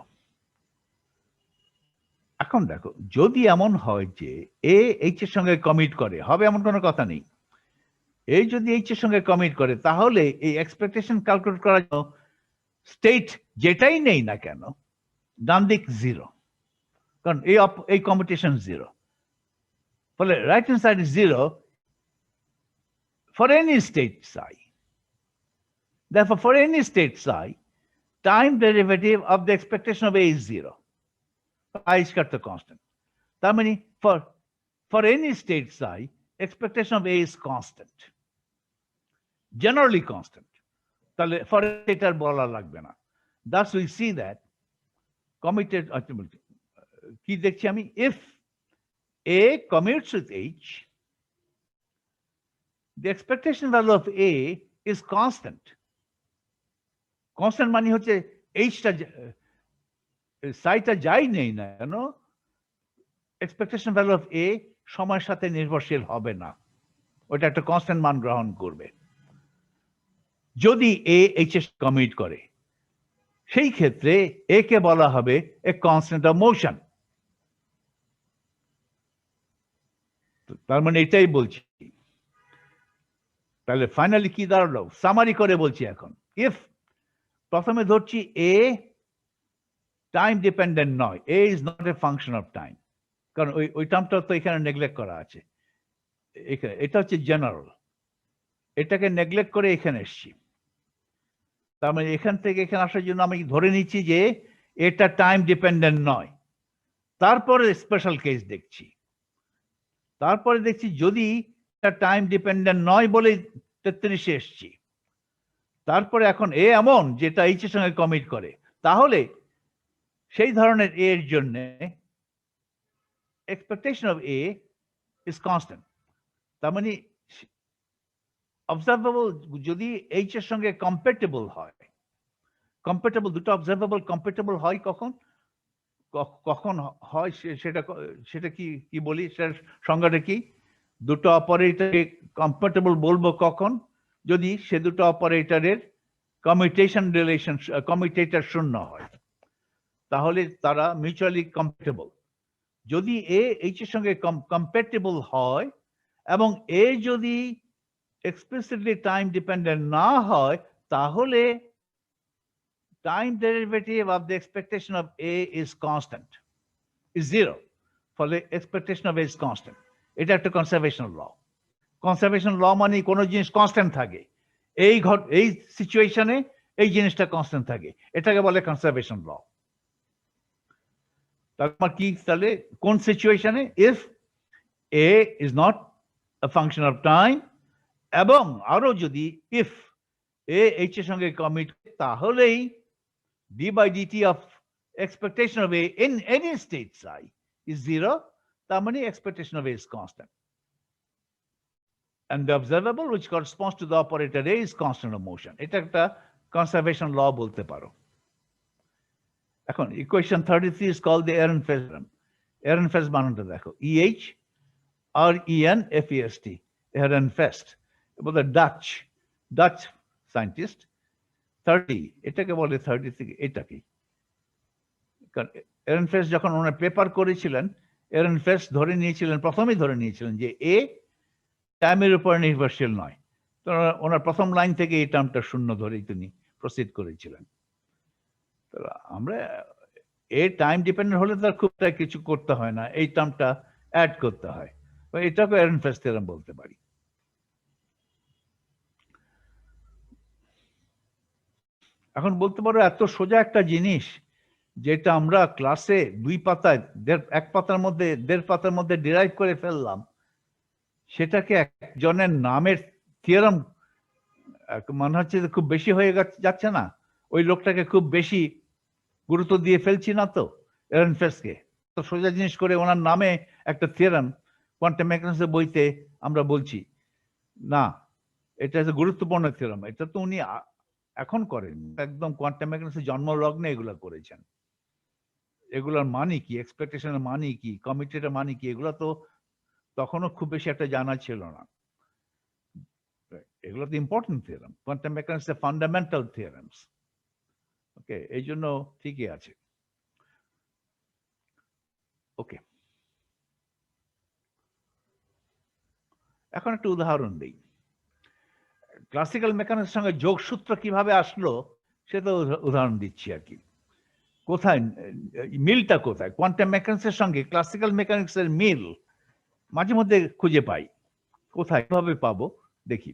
Speaker 1: এখন দেখো, যদি এমন হয় যে এ এইচ এর সঙ্গে কমিট করে, হবে এমন কোনো কথা নেই। এই যদি এইচ এর সঙ্গে কমিট করে, তাহলে এই এক্সপেকটেশন ক্যালকুলেট করার জন্য স্টেট যেটাই নেই না কেন, ডান দিক জিরো, কারণ এই কম্পিটিশন জিরো, ফলে right hand side is zero for any state psi. Therefore, for any state psi, time derivative of the expectation of A is zero. I is cut the constant. That means for any state psi, expectation of A is constant, generally constant. For a bola lagbe na. Thus we see that commuted, if A commutes with H, the expectation value of A is constant. Constant মানে হচ্ছে এইচটা সাইটা যাই নেই না কেন, এক্সপেকটেশন ভ্যালু অফ এ সময়ের সাথে নির্ভরশীল হবে না, ওটা একটা কনস্ট্যান্ট মান গ্রহণ করবে। যদি এ এইচ এস কমিট করে, সেই ক্ষেত্রে এ কে বলা হবে এ কনস্ট্যান্ট অফ মোশন। তার মানে এটাই বলছি। তাহলে ফাইনালি কি দাঁড়ালো, সামারি করে বলছি এখন। ইফ প্রথমে ধরছি এ টাইম ডিপেন্ডেন্ট নয়, A is not a function of time, কারণ ওই টার্মটা তো এখানে নেগলেক্ট করা আছে। এটা হচ্ছে জেনারেল, এটাকে নেগলেক্ট করে এখানে এসছি। তার মানে এখান থেকে এখানে আসার জন্য আমি ধরে নিচ্ছি যে এটা টাইম ডিপেন্ডেন্ট নয়। তারপরে স্পেশাল কেস দেখছি, তারপরে দেখছি যদি এটা টাইম ডিপেন্ডেন্ট নয় বলে 33 এসছি, তারপরে এখন এ এমন যেটা এইচ এর সঙ্গে কমিট করে, তাহলে সেই ধরনের এ এর জন্য expectation of A is constant। তার মানে অবজারভেবল যদি এইচ এর সঙ্গে কম্প্যাটেবল হয়, কম্প্যাটেবল দুটো অবজারভেবল কম্প্যাটেবল হয় কখন, কখন হয় সেটা কি বলি, সেটার সংজ্ঞাটা কি? দুটো অপারেটরকে কম্প্যাটেবল বলবো কখন, যদি সে দুটো অপারেটরের কমিউটেশন রিলেশন কমিউটেটর শূন্য হয়, তাহলে তারা মিউচুয়ালি কম্প্যাটেবল। যদি এ এইচ এর সঙ্গে কম্প্যাটেবল হয় এবং এ যদি এক্সপ্লিসিটলি টাইম ডিপেন্ডেন্ট না হয়, তাহলে time derivative of the expectation of A is constant, is zero. ফলে expectation of A is constant। এটা একটা কনজারভেশন ল। কনজারভেশন ল মানে কোনো জিনিস কনস্ট্যান্ট থাকে, এই সিচুয়েশনে এই জিনিসটা কনস্ট্যান্ট থাকে, এটাকে বলে কনজারভেশন ল। তারপর কি, তাহলে কোন সিচুয়েশনে? If A is not a function of time, এবং আরো যদি ইফ A H এর সঙ্গে কমিট, তাহলেই d by dt of expectation of A in any state psi is zero, তার মানে expectation of A is constant, and the observable which corresponds to the operator A is constant of motion। এটা একটা conservation law বলতে পারো। এখন equation 33 is called the Ehrenfest theorem। Ehrenfest বানানটা দেখো, EH REN FEST, Ehrenfest, এবং the Dutch scientist 30, এটাকে বলে 33, এটা কি? কারণ এরেনফেস্ট যখন ওনার পেপার করেছিলেন, এরেনফেস্ট প্রথমেই ধরে নিয়েছিলেন যে এ টাইমের উপর নির্ভরশীল নয়। তো ওনার প্রথম লাইন থেকে এই টার্মটা শূন্য ধরেই তিনি প্রসিড করেছিলেন। তো আমরা এ টাইম ডিপেন্ডেন্ট হলে তার খুব কিছু করতে হয় না, এই টার্মটা অ্যাড করতে হয়, এটাকে এরেনফেস্ট থিওরেম বলতে পারি। এখন বলতে পারো এত সোজা একটা জিনিস যেটা আমরা ক্লাসে 2 পাতায় 1 পাতার মধ্যে 1.5 পাতার মধ্যে ডিরাইভ করে ফেললাম, সেটাকে একজনের নামের থিওরেম মনে হচ্ছে খুব বেশি হয়ে যাচ্ছে না? ওই লোকটাকে খুব বেশি গুরুত্ব দিয়ে ফেলছি না তো? এরেনফেস্টকে তো সোজা জিনিস করে ওনার নামে একটা থিওরেম কোয়ান্টাম মেকানিক্সের বইতে আমরা বলছি না, এটা গুরুত্বপূর্ণ থিওরেম। এটা তো উনি এখন করেন, একদম কোয়ান্টাম মেকানিক্সের জন্মলগ্নে এগুলো করেছেন। এগুলোর মানে কি, এক্সপেকটেশনের মানে কি, কমিটের মানে কি, এগুলো তো তখনও খুব বেশি একটা জানা ছিল না। এগুলো তো ইম্পর্টেন্ট থিওরেম, কোয়ান্টাম মেকানিক্স এর ফান্ডামেন্টাল থিওরেমস। ওকে, এই জন্য ঠিকই আছে। ওকে, এখন একটা উদাহরণ দিই। ক্লাসিক্যাল মেকানিক্সের সঙ্গে যোগসূত্র কিভাবে আসলো সেটা উদাহরণ দিচ্ছি আর কি। কোথায় মিলটা, কোথায় কোয়ান্টাম মেকানিক্সের সঙ্গে ক্লাসিক্যাল মেকানিক্সের মিল মাঝে মধ্যে খুঁজে পাই, কোথায় কিভাবে পাবো দেখি।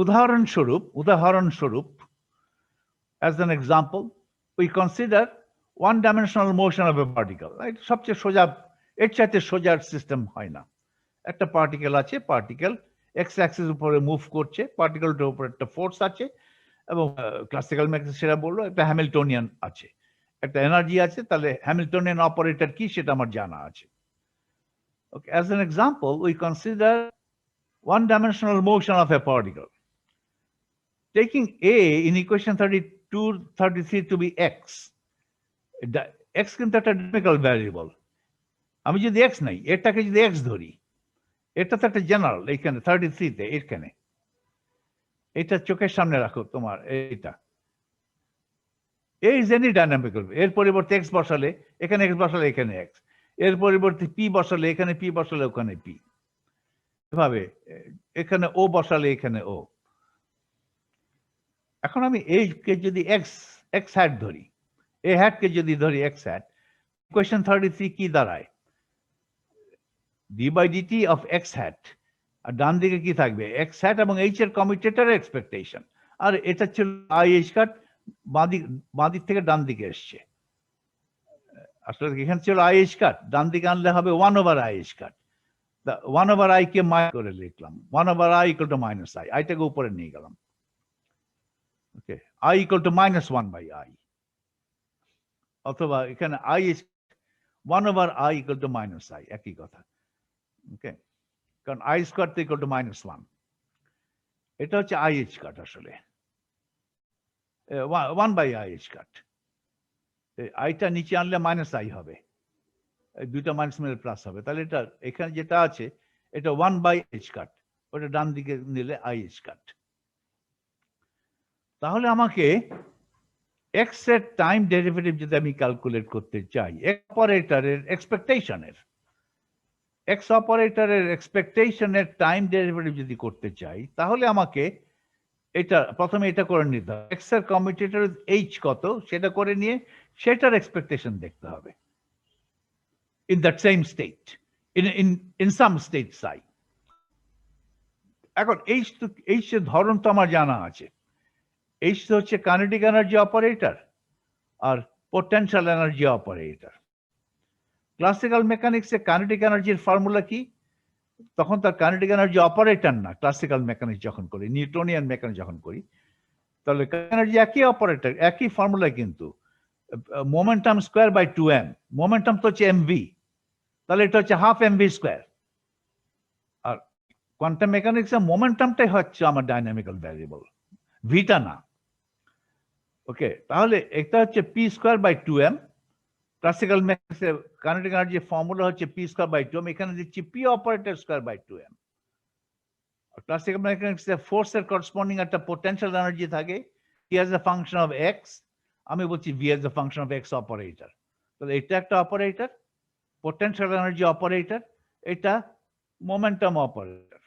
Speaker 1: উদাহরণস্বরূপ as an example we consider one dimensional motion of a particle। সবচেয়ে সোজা, এর চাইতে সোজার সিস্টেম হয় না। একটা পার্টিকেল আছে, পার্টিকেল এক্স অ্যাক্সিস উপরে মুভ করছে, পার্টিকেলটার উপর একটা ফোর্স আছে, এবং ক্লাসিক্যাল মেকানিক্স সেটা বললো একটা হ্যামিল্টনিয়ান আছে, একটা এনার্জি আছে, তাহলে হ্যামিল্টনিয়ান অপারেটর কি সেটা আমার জানা আছে। Okay, as an example we consider one dimensional motion of a particle taking A in equation 33 to be x। x কিন্তু একটা ডাইনামিক্যাল ভ্যারিয়েবল, আমি যদি x নাই, এটাকে যদি x ধরি, এটা তো একটা জেনারেল, এইখানে 33 তে এখানে এটা চোখের সামনে রাখো তোমার, এইটা A is any dynamical, এর পরিবর্তে x বসালে, এখানে x বসালে এখানে x, এর পরিবর্তে পি বসালে এখানে পি বসালে ওখানে পি, এভাবে এখানে ও বসালে এখানে ও। এখন আমি এই কে যদি এক্স হ্যাট ধরি, এ হ্যাটকে যদি ধরি এক্স হ্যাট, ইকুয়েশন 33 কি দাঁড়ায়? D by DT of X hat, আর ডান দিকে কি থাকবে? এক্স হ্যাট এবং এইচ এর কমিউটেটর এক্সপেকটেশন, আর এটা ছিল আই এইচ কাট, বাঁ দিক থেকে ডান দিকে এসছে। আসলে এখানে ছিল আই এইচ কাট, ডান দিকে আনলে হবে 1/i/h কাট। 1/i কে মাইনাস করে লিখলাম, 1/i equal to minus I, আইটাকে উপরে নিয়ে গেলাম। ওকে, i ইকুয়াল টু -1/i, অথবা এখানে i is 1/i equal two -i, একই কথা। ওকে, কারণ i স্কয়ার তো ইকুয়াল টু -1, এটা হচ্ছে i/h কাট, আসলে 1/i/h কাট। আইটা নিচে আনলে -i হবে, দুইটা মাইনাস মিলে প্লাস হবে, তাহলে এটা এখানে যেটা আছে এটা 1/h কাট, ওটা ডান দিকে নিলে i/h কাট। তাহলে আমাকে এক্স এর টাইম ডেরিভেটিভ যদি আমি ক্যালকুলেট করতে চাই, অপারেটরের এক্সপেকটেশনের, এক্স অপারেটরের এক্সপেকটেশনের টাইম ডেরিভেটিভ যদি করতে চাই, তাহলে আমাকে এটা প্রথমে এটা করে নিতে হবে, এক্স এর কমিউটেটর এইচ কত সেটা করে নিয়ে সেটার এক্সপেকটেশন দেখতে হবে in that same state, in some state সাই। এখন এইচ এর ধরন তো আমার জানা আছে, এইচ হচ্ছে কাইনেটিক এনার্জি অপারেটর আর পোটেনশিয়াল এনার্জি অপারেটর। ক্লাসিক্যাল মেকানিক্সে কাইনেটিক এনার্জির ফর্মুলা কি? তখন তার কাইনেটিক এনার্জি অপারেটর না, ক্লাসিক্যাল মেকানিক্স যখন করি, নিউটনিয়ান মেকানিক্স যখন করি, তাহলে এনার্জি একই অপারেটর, একই ফর্মুলা, কিন্তু momentum square by 2m, momentum তো হচ্ছে mv, তাহলে এটা হচ্ছে হাফ mv স্কোয়ার। আর কোয়ান্টাম মেকানিক্সে মোমেন্টামটাই হচ্ছে আমার ডাইনামিক্যাল ভ্যারিয়েবল, ভিটা না। ওকে, তাহলে এটা হচ্ছে P square by 2m, classical মেকানিক্সে কাইনেটিক এনার্জি ফর্মুলা হচ্ছে পি স্কোয়ার বাই 2m, এখানে দিচ্ছি P operator square by 2m। Classical মেকানিক্সে ফোর্সের করসপন্ডিং একটা পোটেনশিয়াল এনার্জি থাকে, T as a function of X, আমি বলছি V as a function of X operator. তাহলে এটা একটা অপারেটর, পোটেনশিয়াল এনার্জি অপারেটর, এটা momentum operator,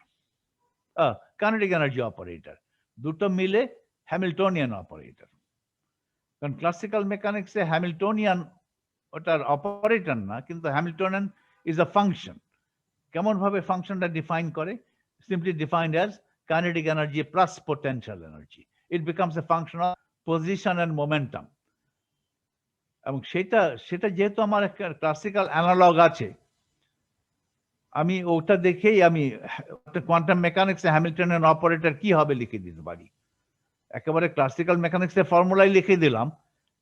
Speaker 1: kinetic energy operator, দুটো মিলে হ্যামিল্টনিয়ান অপারেটর। কারণ ক্লাসিক্যাল মেকানিক্সে হ্যামিল্টনিয়ান ওটার অপারেটর না, কিন্তু হ্যামিল্টনিয়ান ইজ আ ফাংশন। কেমন ভাবে ফাংশনটা ডিফাইন করে? simply defined as kinetic energy plus potential energy. It becomes a function of position and momentum. এবং সেটা যেহেতু আমার একটা ক্লাসিক্যাল অ্যানালগ আছে, আমি ওটা দেখেই আমি কোয়ান্টাম মেকানিক্সে হ্যামিল্টনিয়ান অপারেটর কি হবে লিখে দিতে পারি। একেবারে ক্লাসিক্যাল মেকানিক্সের ফর্মুলাই লিখে দিলাম,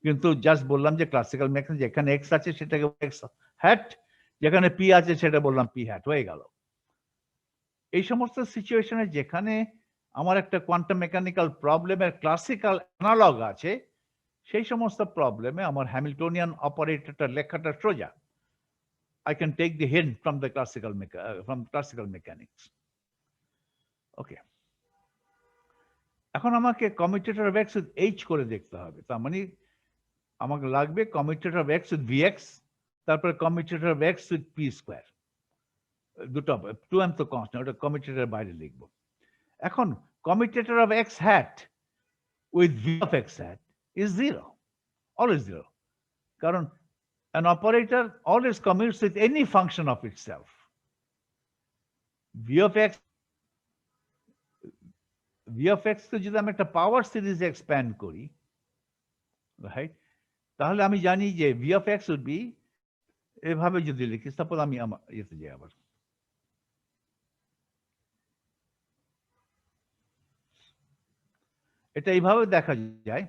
Speaker 1: কিন্তু জাস্ট বললাম যে ক্লাসিক্যাল মেকানিক্স যেখানে এক্স আছে সেটাকে এক্স হ্যাট, যেখানে পি আছে সেটা বললাম পি হ্যাট, হয়ে গেল। এই সমস্ত সিচুয়েশনে যেখানে আমার একটা কোয়ান্টাম মেকানিক্যাল প্রবলেমের ক্লাসিক্যাল অ্যানালগ আছে, সেই সমস্ত প্রবলেমে আমার হ্যামিল্টনিয়ান অপারেটরটা লেখাটা সোজা। I can take the hint from the classical mechanics. Okay. এখন আমাকে commutator of X with H করে দেখতে হবে, তার মানে আমাকে লাগবে commutator of X with V X, তারপরে commutator of X with P square, দুটো 2m তো কনস্ট্যান্ট, ওটা কমিউটেটরের বাইরে লিখবো। এখন commutator of X hat with V of X hat is 0, always 0, কারণ an operator always commutes with any function of itself. v of x কে যদি আমি একটা পাওয়ার সিরিজ এক্সপ্যান্ড করি, রাইট, তাহলে আমি জানি যে v of x would be, এভাবে যদি লিখি, সাপোজ আমি আমার ইয়েতে যাই, আবার এটা এইভাবে দেখা যায়,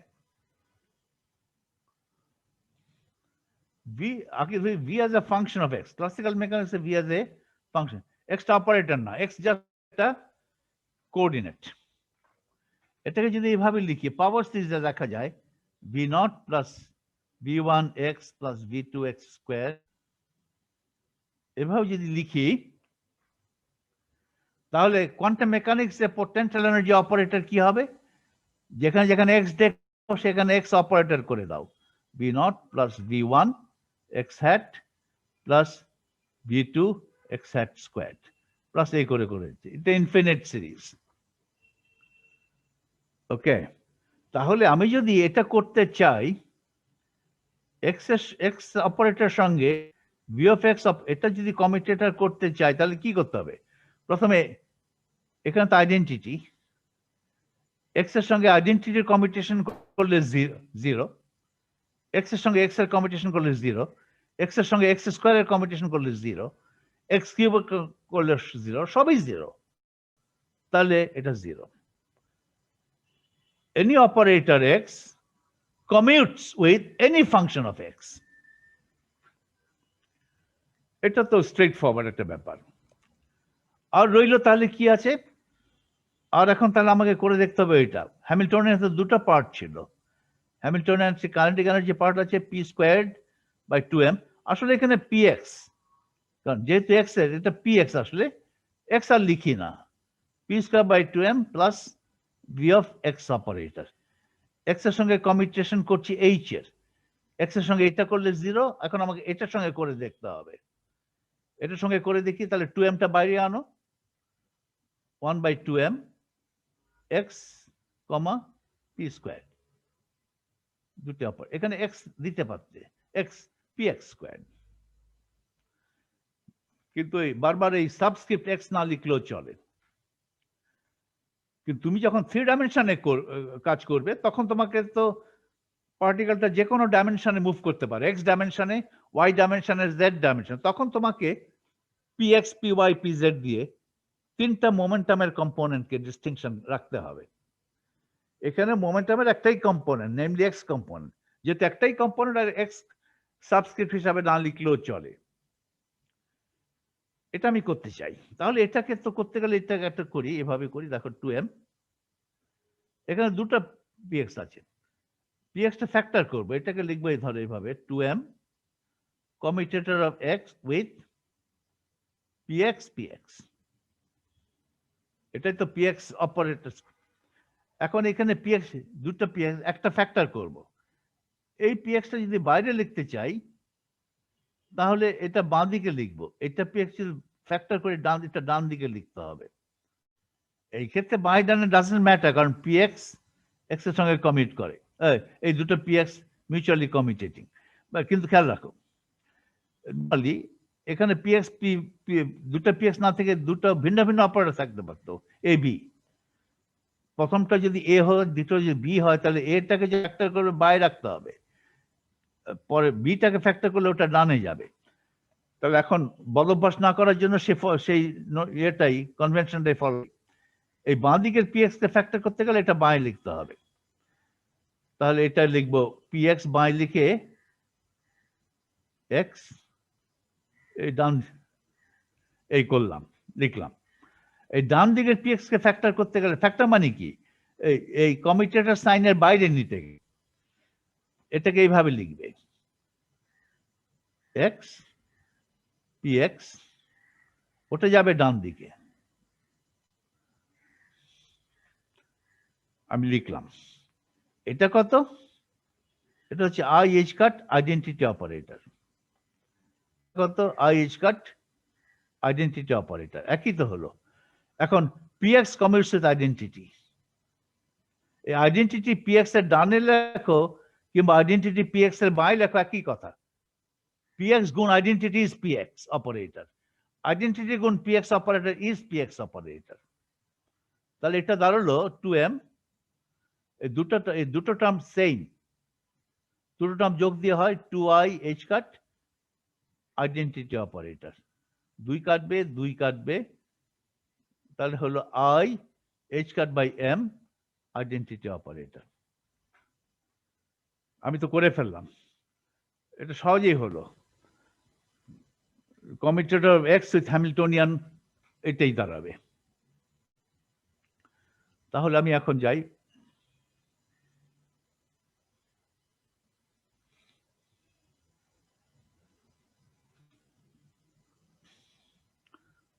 Speaker 1: v আগে v as a function of x, classical মেকানিক্সে v as a function, x টা অপারেটর না, x জাস্ট একটা কোঅর্ডিনেট। এটাকে যদি এইভাবে লিখি, পাওয়ার সিরিজে দেখা যায় v0 plus v1x plus v2x square, এভাবে যদি লিখি, তাহলে কোয়ান্টাম মেকানিক্সে পোটেনশিয়াল এনার্জি অপারেটর কি হবে? যেখানে যেখানে x দেখো সেখানে x অপারেটর করে দাও, v0 plus v1 x hat plus v2 x hat squared plus এই করে করেছি, এটা ইনফিনিট সিরিজ। ওকে, তাহলে আমি যদি এটা করতে চাই এক্স অপারেটর সঙ্গে ভি অফ এক্স, এটা যদি কমিউটেটর করতে চাই তাহলে কি করতে হবে? প্রথমে এখানে তো আইডেন্টিটি, এক্স এর সঙ্গে আইডেন্টিটির কমিউটেশন করলে 0, এক্স এর সঙ্গে এক্স এর কমিউটেশন করলে 0, এক্স এর সঙ্গে এক্স স্কোয়ারের কমিউটেশন করলে 0, এক্স কিউব করলে 0, সবই 0, তাহলে এটা 0। Any operator x commutes with any function of x. এটা তো স্ট্রেট ফরওয়ার্ড একটা ব্যাপার। আর রইল তাহলে কি আছে? আর এখন তাহলে আমাকে করে দেখতে হবে এটা। হ্যামিল্টনিয়ান তো দুটো পার্ট ছিল। হ্যামিল্টনিয়ান কাইনেটিক এনার্জি পার্ট আছে পি স্কোয়ার্ড বাই 2m, আসলে এখানে px, কারণ যেহেতু x এর, এটা px, আসলে x আর লিখি না, P square by 2m plus V of X operator. X এর সঙ্গে কমিউটেশন করছি এইচ এর, এক্স এর সঙ্গে এটা করলে 0, এখন আমাকে এটার সঙ্গে করে দেখতে হবে। এটার সঙ্গে করে দেখি, তাহলে 2m টা বাইরে আনো, 1/2m x, পি স্কোয়ার, দুটি অপার, এখানে x দিতে পারছে, x px স্কোয়ার, কিন্তু বারবার এই সাবস্ক্রিপ্ট x না লিখলেও চলে। কিন্তু তুমি যখন 3 ডাইমেনশনে কাজ করবে তখন তোমাকে তো পার্টিকেলটা যে কোনো ডাইমেনশনে মুভ করতে পারে, এক্স ডাইমেনশনে, ওয়াই ডাইমেনশনে, জেড ডাইমেনশনে, তখন তোমাকে px py pz দিয়ে তিনটা মোমেন্টামের কম্পোনেন্টকে ডিস্টিংশন রাখতে হবে। এখানে মোমেন্টামের একটাই কম্পোনেন্ট, নেমলি এক্স কম্পোনেন্ট, যেহেতু একটাই কম্পোনেন্ট আর এক্স সাবস্ক্রিপ্ট হিসাবে না লিখলেও চলে। এটা আমি করতে চাই, তাহলে এটাকে তো করতে গেলে এটাকে একটা করি, এভাবে করি, দেখো 2m, এখানে দুটো px আছে, px টা ফ্যাক্টর করবো, এটাকে লিখবো ধরো এইভাবে 2m commutator of x with px, এটাই তো px অপারেটর। এখন এখানে px, দুটো px, একটা ফ্যাক্টর করব, এই px টা যদি বাইরে লিখতে চাই তাহলে এটা বাঁ দিকে লিখবো, এটা px ফ্যাক্টর করে এটা ডান দিকে লিখতে হবে। এই ক্ষেত্রে বাই ডানে ডাজন্ট ম্যাটার, কারণ px x এর সঙ্গে কমিউট করে, এই দুটো px মিউচুয়ালি কমিউটেটিং। কিন্তু খেয়াল রাখো, এখানে px দুটো px না থেকে দুটো ভিন্ন ভিন্ন অপারেটর থাকতে পারতো, এ বি। প্রথমটা যদি এ হয়, দ্বিতীয় যদি বি হয়, তাহলে এটাকে যে ফ্যাক্টর করে বাইরে রাখতে হবে, পরে বিটাকে ফ্যাক্টর করলে ওটা ডানে যাবে। তাহলে এখন বদভ্যাস না করার জন্য সেই এটাই কনভেনশনটাই ফলো, এই বাঁ দিকের px কে ফ্যাক্টর করতে গেলে এটা বাঁয়ে লিখতে হবে। তাহলে এটা লিখবো px বাঁয়ে লিখে x, এই ডান, এই করলাম, লিখলাম। এই ডান দিকের px কে ফ্যাক্টর করতে গেলে, ফ্যাক্টর মানে কি, এই কমিউটেটর সাইনের বাইরে নিতে গেলে এটাকে এইভাবে লিখবে, x px, ওটা যাবে ডান দিকে, আমি লিখলাম। এটা কত? এটা হচ্ছে i h cut identity operator. কত? i h cut identity operator, একই তো হলো। এখন px কমিউটস উইথ আইডেন্টিটি, এই আইডেন্টিটি px এর ডানে লেখো কিংবা আইডেন্টিটি px এর বাঁয়ে লেখো, একই কথা। px গুণ identity is px operator, identity গুণ px operator is px operator. তাহলে এটা দাঁড়ালো 2m, এই দুটো টার্ম সেম, দুটো টার্ম যোগ দিয়ে হয় 2i h কাট আইডেন্টিটি অপারেটর, 2 কাটবে 2 কাটবে, তাহলে হলো i h cut by m identity operator. আমি তো করে ফেললাম, এটা সহজেই হলো, commutator of x with Hamiltonian, এটাই দাঁড়াবে। তাহলে আমি এখন যাই,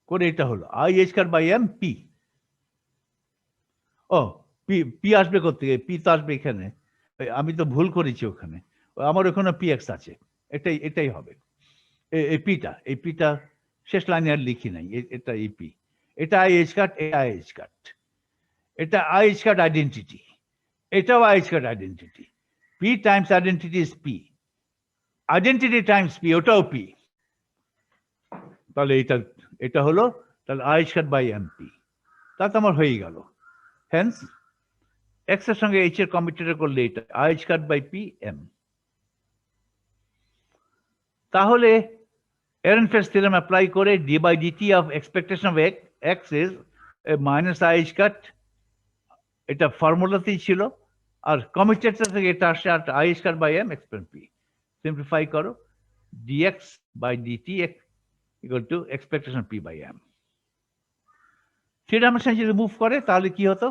Speaker 1: করে এটা হলো i h cut by m p, ও পি আসবে কোত্থেকে, পি তো আসবে এখানে, আমি তো ভুল করেছি ওখানে, আমার ওখানে px আছে, এটাই হবে এই পিটা শেষ লাইনে আর লিখি নাই, এটা ইপি, এটা আইএইচ কাট, এটা আইএইচ কাট, এটা আইএইচ কাট আইডেন্টিটি, এটাও IH cut identity. P Times identity is P, identity Times P, ওটাও পি। তাহলে এটা হলো তাহলে আইএইচ কাট বাই এমপি, তাতে আমার হয়ে গেল। হেন্স এক্স এর সঙ্গে এইচ এর কমিউটেটর করলে এটা ih cut by p m. তাহলে এরেনফেস্ট থিওরেম অ্যাপ্লাই করে d by DT of expectation of x is minus ih cut, এটা ফর্মুলাতেই ছিল, আর কমিউটেটর থেকে এটা আসছে আর আইএইচ কাট বাই এম এক্সপেন পি। সিম্পলিফাই করো, dx by DT equal to expectation p by m. Three dimension যদি মুভ করে তাহলে কি হতো,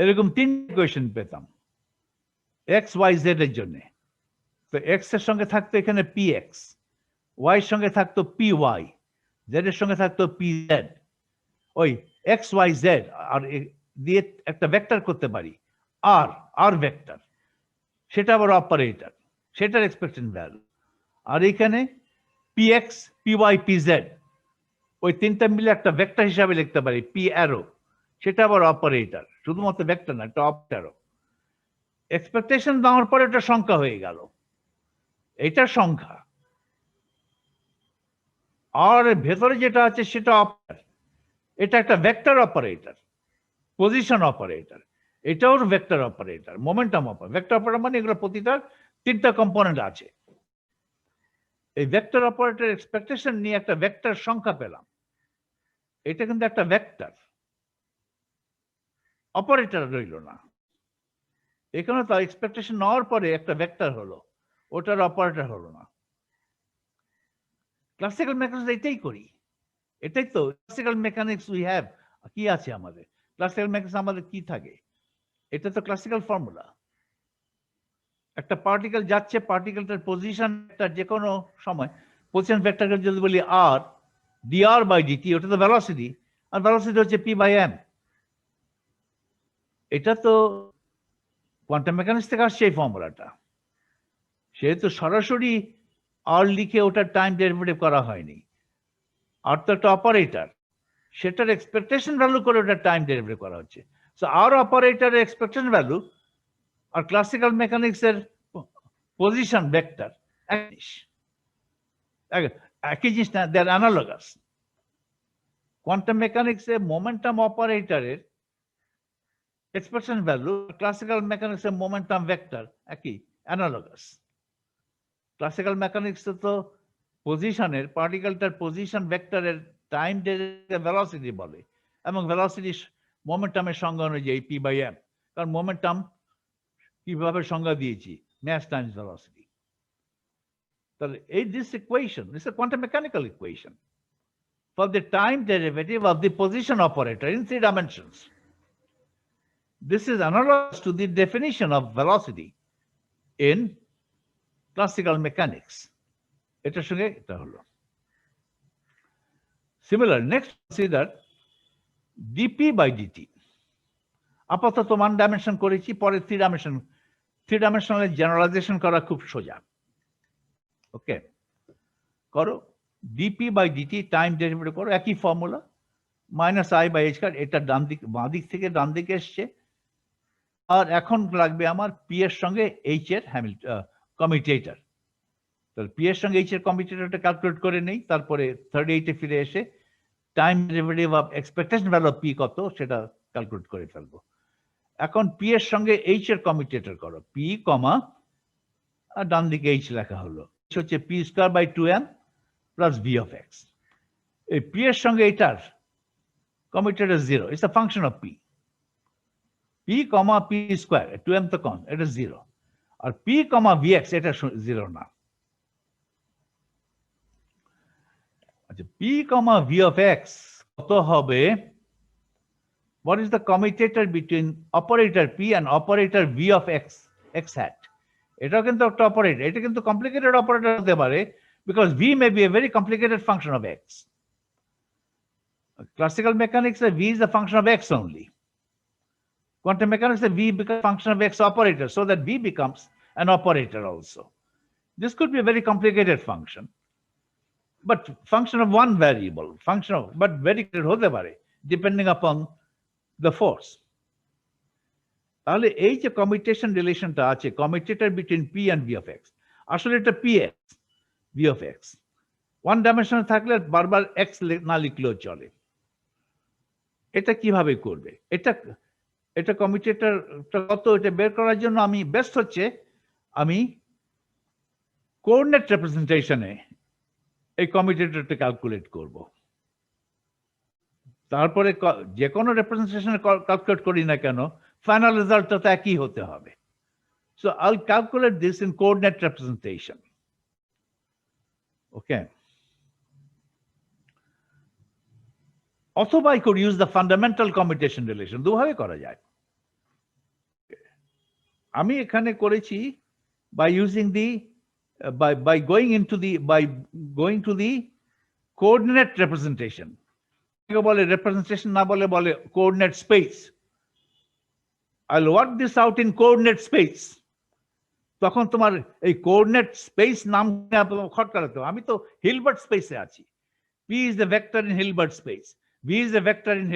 Speaker 1: এরকম তিন ইকুয়েশন পেতাম এক্স ওয়াই জেড এর জন্য। তো এক্স এর সঙ্গে থাকতো এখানে পি এক্স, ওয়াই এর সঙ্গে থাকতো পি ওয়াই, জেড এর সঙ্গে থাকতো পি জেড। ওই এক্স ওয়াই জেড আর দিয়ে একটা ভেক্টর করতে পারি আর ভেক্টর, সেটা আবার অপারেটর, সেটার এক্সপেকটেশন ভ্যালু। আর এখানে p x p y p z, ওই তিনটা মিলে একটা ভেক্টর হিসাবে লিখতে পারি পি অ্যারো, সেটা আবার অপারেটর, শুধুমাত্র ভেক্টর না, একটা অপারেটর। এক্সপেকটেশন দেওয়ার পরে এটা সংখ্যা হয়ে গেল, এটা সংখ্যা। আর ভেতরে যেটা আছে সেটা অপারেটর, এটা একটা ভেক্টর অপারেটর, পজিশন অপারেটর, এটাও vector operator, momentum operator. Vector operator মানে এগুলো প্রতিটার তিনটা কম্পোনেন্ট আছে। এই ভেক্টর অপারেটর এক্সপেকটেশন নিয়ে একটা ভেক্টর সংখ্যা পেলাম, এটা কিন্তু একটা ভেক্টর, অপারেটর রইল না। এখানে তো এক্সপেকটেশন নেওয়ার পরে একটা ভেক্টর হলো, ওটার অপারেটর হলো না। ক্লাসিক্যাল মেকানিক্স এটাই করি, এটাই তো ক্লাসিক্যাল মেকানিক্স উই হ্যাভ। কি আছে আমাদের ক্লাসিক্যাল মেকানিক্স, আমাদের কি থাকে, এটা তো ক্লাসিক্যাল ফর্মুলা। একটা পার্টিকেল যাচ্ছে, পার্টিকেলটার পজিশন যে কোনো সময় পজিশন ভেক্টরকে যদি বলি আর dr বাই ডিটি, ওটা তো ভেলোসিটি, আর ভেলোসিটি হচ্ছে পি বাই এম। এটা তো কোয়ান্টাম মেকানিক্স থেকে আসছে এই ফর্মুলাটা, সেহেতু সরাসরি আর লিখে ওটার টাইম ডেরিভেটিভ করা হয়নি। আর তো একটা অপারেটর, সেটার এক্সপেকটেশন ভ্যালু করে ওটার টাইম ডেরিভেটিভ করা হচ্ছে। সো আর অপারেটরের এক্সপেকটেশন ভ্যালু আর ক্লাসিক্যাল মেকানিক্স এর পজিশন ভেক্টর একই জিনিস না, দে আর অ্যানালগাস। কোয়ান্টাম মেকানিক্সে মোমেন্টাম অপারেটরের এক্সপেকটেশন ভ্যালু, ক্লাসিক্যাল মেকানিক্সের মোমেন্টাম ভেক্টর একই, অ্যানালগাস। ক্লাসিক্যাল মেকানিক্সে তো পজিশনের, পার্টিকেলটার পজিশন ভেক্টরের টাইম ভেলোসিটি বলে, এবং ভেলোসিটি মোমেন্টামের সংজ্ঞা অনুযায়ী পি বাই এম। কারণ মোমেন্টাম কিভাবে সংজ্ঞা দিয়েছি, mass times velocity. তাহলে এই this equation is a quantum mechanical equation for the time derivative of the position operator in 3 dimensions. This is analogous to the definition of velocity in classical mechanics. এটার সঙ্গে এটা হলো similar. Next, consider dp by dt. আপাতত 1 ডাইমেনশন করেছি, পরে 3 ডাইমেনশনাল জেনারেলাইজেশন করা খুব সোজা। ওকে, করো dp by dt time derivative করো, একই formula, minus i by h cut, এটা ডান দিক, বাঁ দিক থেকে ডান দিকে এসছে। আর এখন লাগবে আমার পি এর সঙ্গে এইচ এর কমিউটেটর। তাহলে পি এর সঙ্গে এইচ এর কমিউটেটরটা ক্যালকুলেট করে নেই, তারপরে 38-এ ফিরে এসে time derivative of expectation value of P কত সেটা ক্যালকুলেট করে ফেলবো। এখন পি এর সঙ্গে এইচ এর কমিউটেটর করো, পি কমা আর ডান দিকে এইচ লেখা হলো, হচ্ছে P square by 2m plus V of X. এই পি এর সঙ্গে এটার commutator 0, it's a function of P. P comma P square, 2m তো কম, এটা 0। আর পি কমা ভি এক্স এটা 0 না। আচ্ছা, P comma V of X কত হবে? What is the commutator between operator P and operator V of x hat? এটাও কিন্তু একটা অপারেটর, এটা কিন্তু কমপ্লিকেটেড অপারেটর হতে পারে, because V may be a very complicated function of x. Classical mechanics, V is a function of x only. Quantum mechanics, V becomes a function of x operator, so that V becomes an operator also. This could be a very complicated function. But function of one variable, function of, but variable হতে পারে ডিপেন্ডিং আপন দ্য ফোর্স। তাহলে এই যে কমিউটেশন রিলেশনটা আছে, commutator between P and V of x, আসলে এটা P x V of x. One dimension থাকলে বারবার এক্স না লিখলেও চলে। এটা কিভাবে করবে? এটা কমিউটেটর কত, এটা বের করার জন্য আমি বেস্ট হচ্ছে আমি কোঅর্ডিনেট রিপ্রেজেন্টেশনে এই কমিউটেটরটা ক্যালকুলেট করব। তারপরে যে কোনো রিপ্রেজেন্টেশনে ক্যালকুলেট করি না কেন, ফাইনাল রেজাল্টটা তো একই হতে হবে। So I'll calculate this in coordinate representation. Okay. অথবা I could use the fundamental commutation relation. দুভাবে করা যায়। আমি এখানে করেছি by using the by going to the coordinate representation. বলে representation না বলে coordinate space. I'll work this out in coordinate space. তখন তোমার এই কোঅর্ডিনেট স্পেস নাম খটকাতে, আমি তো হিলবার্ট স্পেসে আছি। P is the vector in Hilbert space. V is the vector in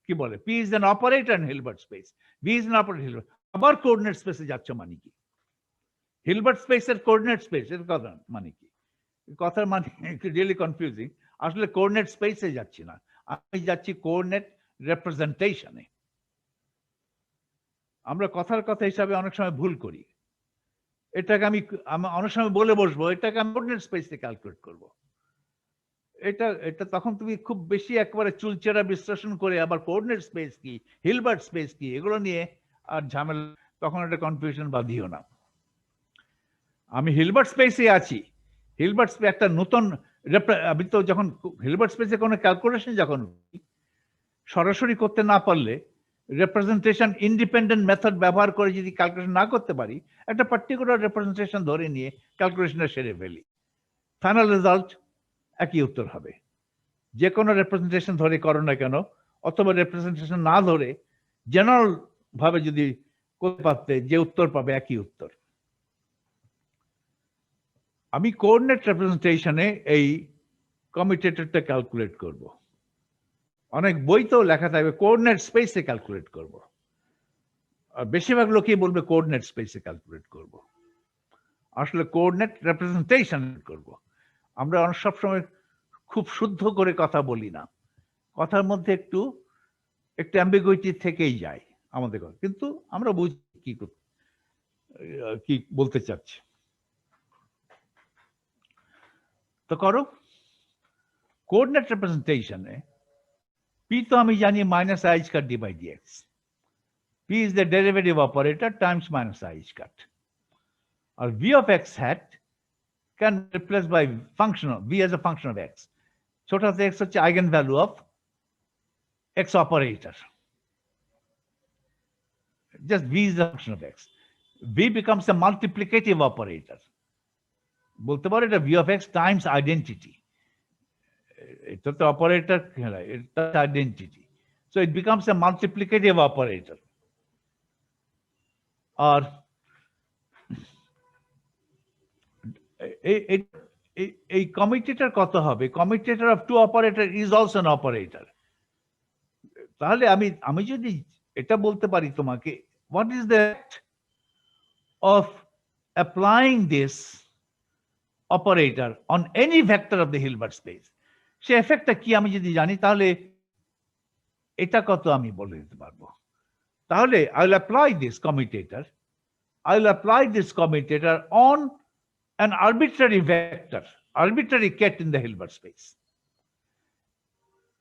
Speaker 1: কি বলে, P is an operator in Hilbert space. V is an operator in Hilbert. আবার কোঅর্ডিনেট স্পেসে যাচ্ছ মানে কি? হিলবার্ট স্পেসের কোঅর্ডিনেট স্পেস, এর কথা মানে কি? কথার মানে রিয়েলি কনফিউজিং। আসলে কোঅর্ডিনেট স্পেসে যাচ্ছি না, আমি যাচ্ছি কোঅর্ডিনেট রিপ্রেজেন্টেশনে। আমরা কথার কথা হিসাবে অনেক সময় ভুল করি। এটাকে আমি অনেক সময় বলে বসবো, এটাকে আমি কোঅর্ডিনেট স্পেসে ক্যালকুলেট করব। এটা তখন তুমি খুব বেশি একেবারে চুলচেরা বিশ্লেষণ করে আবার কোঅর্ডিনেট স্পেস কি, হিলবার্ট স্পেস কি, এগুলো নিয়ে আর ঝামেলা, তখন একটা কনফিউশন বাঁধিও না। আমি হিলবার্ট স্পেসে আছি, হিলবার্ট স্পেস একটা নতুন, আমি তো যখন হিলবার্ট স্পেসে কোনো ক্যালকুলেশন যখন সরাসরি করতে না পারলে, রিপ্রেজেন্টেশন ইন্ডিপেন্ডেন্ট মেথড ব্যবহার করে যদি ক্যালকুলেশন না করতে পারি, একটা পার্টিকুলার রিপ্রেজেন্টেশন ধরে নিয়ে ক্যালকুলেশনটা সেরে ফেলি, ফাইনাল রেজাল্ট একই উত্তর হবে। যে কোনো রিপ্রেজেন্টেশন ধরে করো না কেন, অথবা রিপ্রেজেন্টেশন না ধরে জেনারেল ভাবে যদি করতে পারতে, যে উত্তর পাবে একই উত্তর। আমি কোঅর্ডিনেট রিপ্রেজেন্টেশনে এই কমিউটেটরটা ক্যালকুলেট করব। অনেক বইতেও লেখা থাকবে কোঅর্ডিনেট স্পেসে ক্যালকুলেট করব, আর বেশিরভাগ লোকই বলবে কোঅর্ডিনেট স্পেসে ক্যালকুলেট করব। আসলে কোঅর্ডিনেট রিপ্রেজেন্টেশন করব। আমরা সবসময় খুব শুদ্ধ করে কথা বলি না, কথার মধ্যে একটু অ্যাম্বিগুইটি থেকেই যায় আমাদের কথা, কিন্তু আমরা বুঝি কি বলতে চাচ্ছি। তো করো কোঅর্ডিনেট রিপ্রেজেন্টেশনে P তো আমি জানি minus I square d by dx. P is the derivative operator times minus I squared. Or V of x hat can be replaced by function of V as a function of x. ছোট হাতে x হচ্ছে eigenvalue of x operator. Just V is the function of x. V becomes a multiplicative operator. বলতে পারো এটা V of x times identity. এটা তো অপারেটর, এটা identity, so it becomes a multiplicative operator. আর এই কমিউটেটর কত হবে? Commutator of two operator is also an operator. তাহলে আমি যদি এটা বলতে পারি তোমাকে, what is the effect of applying this operator on any vector of the Hilbert space, সে এফেক্টটা কি আমি যদি জানি, তাহলে এটা কত আমি বলে দিতে পারবো। তাহলে I will apply this commutator on an arbitrary vector, arbitrary ket in the Hilbert space.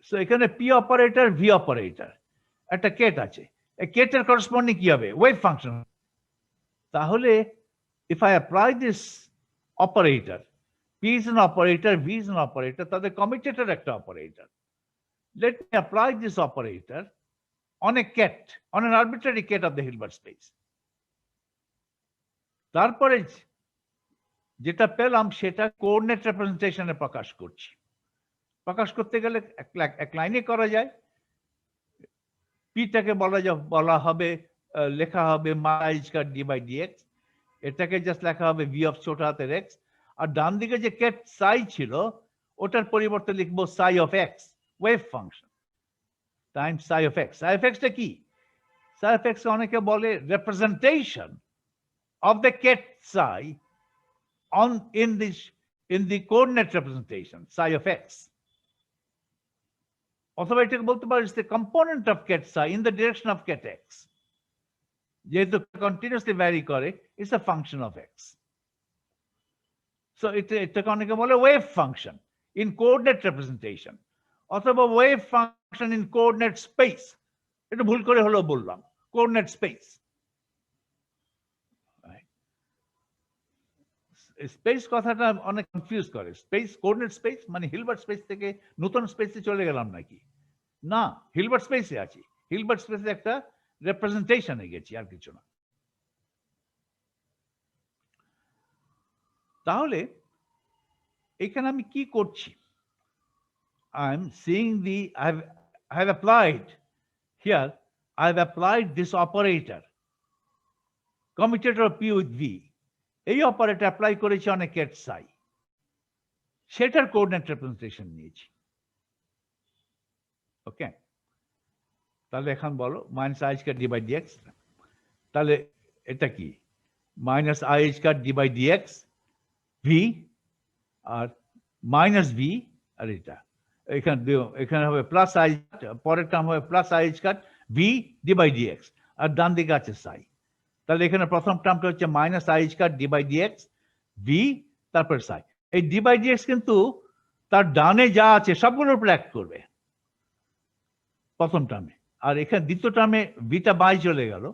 Speaker 1: So এখানে P operator, V operator, একটা ket আছে, এই কেটের corresponding কি হবে? Wave function. তাহলে if I apply this operator, P is an operator, V is an operator, তাদের commutator একটা operator. Let me apply this operator on a ket, on an arbitrary ket of the Hilbert space. তারপরে যেটা পেলাম সেটা কোঅর্ডিনেট রিপ্রেজেন্টেশনে প্রকাশ করছি। প্রকাশ করতে গেলে এক লাইনে করা যায়। পিটাকে বলা হবে, লেখা হবে I square d by dx, এটাকে জাস্ট লেখা হবে V of ছোট হাতের x, আর ডান দিকে যে কেট সাই ছিল ওটার পরিবর্তে লিখবো psi of x, wave function, Times psi of x. psi of x টা কি? psi of x অনেকে বলে representation of the ket psi in the coordinate representation, psi of x. অথবা এটাকে বলতে পারি the component of ket psi in the direction of ket x. যেহেতু continuously vary করে, it's a function of x. So এটাকে অনেকে বলে wave function in coordinate representation, অথবা wave function in coordinate space. এটা ভুল করে হলো বললাম, coordinate space. স্পেস কথাটা অনেক কনফিউজ করে। স্পেস, কোঅর্ডিনেট স্পেস মানে হিলবার্ট স্পেস থেকে নতুন স্পেসে চলে গেলাম নাকি? না, হিলবার্ট স্পেসে আছি। হিলবার্ট স্পেসে একটা রিপ্রেজেন্টেশনে গেছি, আর কিছু না। তাহলে এখানে আমি কি করছি? I am seeing I have applied here, I have applied this operator, commutator of P with V. এই অপারেটর অ্যাপ্লাই করেছি অনেক কেট সাই, সেটার কোঅর্ডিনেট রিপ্রেজেন্টেশন নিয়েছি। ওকে, তাহলে এখন বলো minus I square D by dx, তাহলে এটা কি? Minus I square D by dx v, আর মাইনাস ভি, আর এটা এখানে হবে প্লাস আই, পরের টার্ম হবে plus I square v d by dx, আর ডান দিকে আছে সাই। তাহলে এখানে প্রথম টার্মটা হচ্ছে minus I square D by dx v, তারপর সাই। এই ডি বাই ডিএক্স কিন্তু তার ডানে যা আছে সবগুলোর উপর অ্যাক্ট করবে প্রথম টার্মে, আর এখানে দ্বিতীয় টার্মে ভিটা বাই চলে গেল,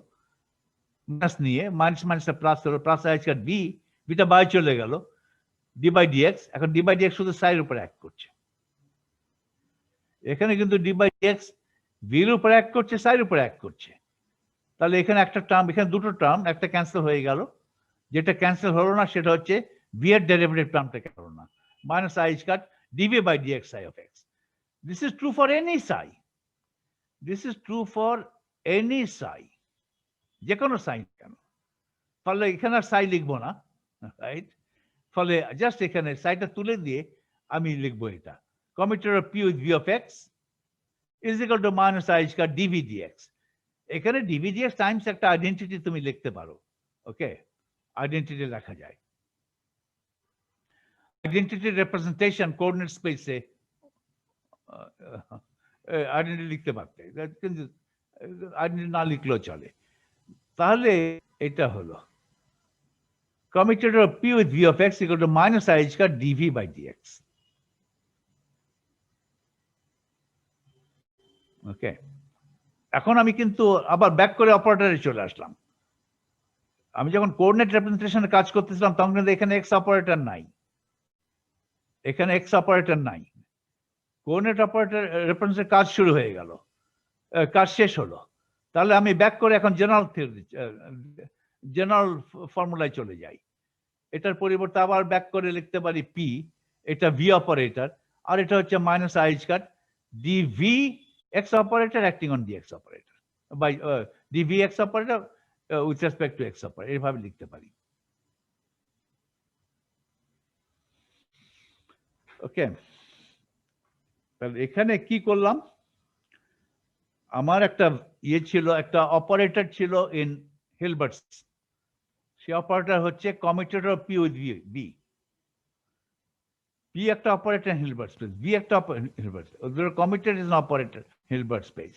Speaker 1: মাইনাস নিয়ে মাইনাস মাইনাস প্লাস হলো, প্লাস আই স্কয়ার ভি, ভিটা বাই চলে গেল, ডি বাই ডিএক্স। এখন ডি বাই ডিএক্স শুধু সাইয়ের উপর অ্যাক্ট করছে। এখানে কিন্তু ডি বাই ডিএক্স ভির উপর অ্যাক্ট করছে, সাইয়ের উপর অ্যাক্ট করছে। তাহলে এখানে একটা টার্ম, এখানে দুটো টার্ম, একটা ক্যান্সেল হয়ে গেল। যেটা ক্যান্সেল হলো না সেটা হচ্ছে ভি এর ডেরিভেটিভ টার্মটা ক্যান্সেল হলো না, minus I square dv by dx psi of x. This is true for any psi, this is true for any psi, যে কোনো সাই কেন। ফলে এখানে আর সাই লিখবো না, রাইট? ফলে জাস্ট এখানে সাইটা তুলে দিয়ে আমি লিখবো এটা commutator of P with V of x is equal to minus I square DV DX. এখানে ডিভি ডিএক্স টাইমস একটা আইডেন্টিটি তুমি লিখতে পারো। ওকে, আইডেন্টিটি লেখা যায়, আইডেন্টিটি রিপ্রেজেন্টেশন কোঅর্ডিনেট স্পেসে আইডেন্টিটি লিখতে পারতে, কিন্তু আইডেন্টিটি না লিখলেও চলে। তাহলে এটা হলো commutator of P with V of x equal to minus I squared dV by dx. ওকে, এখন আমি কিন্তু আবার ব্যাক করে অপারেটরে চলে আসলাম। আমি যখন কোঅর্ডিনেট রিপ্রেজেন্টেশনে কাজ করতেছিলাম তখন কিন্তু এখানে এক্স অপারেটর নাই, এখানে এক্স অপারেটর নাই। কোঅর্ডিনেট অপারেটর রিপ্রেজেন্টেশনের কাজ শুরু হয়ে গেল, কাজ শেষ হলো। তাহলে আমি ব্যাক করে এখন জেনারেল ফর্মুলায় চলে যাই। এটার পরিবর্তে আবার ব্যাক করে লিখতে পারি পি, এটা ভি অপারেটর, আর এটা হচ্ছে minus I square DV X operator acting on D X operator by DV X operator with respect to X operator, এইভাবে লিখতে পারি। ওকে, তাহলে এখানে কি করলাম? আমার একটা ইয়ে ছিল, একটা অপারেটর ছিল ইন হিলবার্টস, সে অপারেটর হচ্ছে commutator of P with B. P একটা অপারেটর হিলবার্ট স্পেস, বি একটা Hilbert space, commutator is an operator Hilbert space.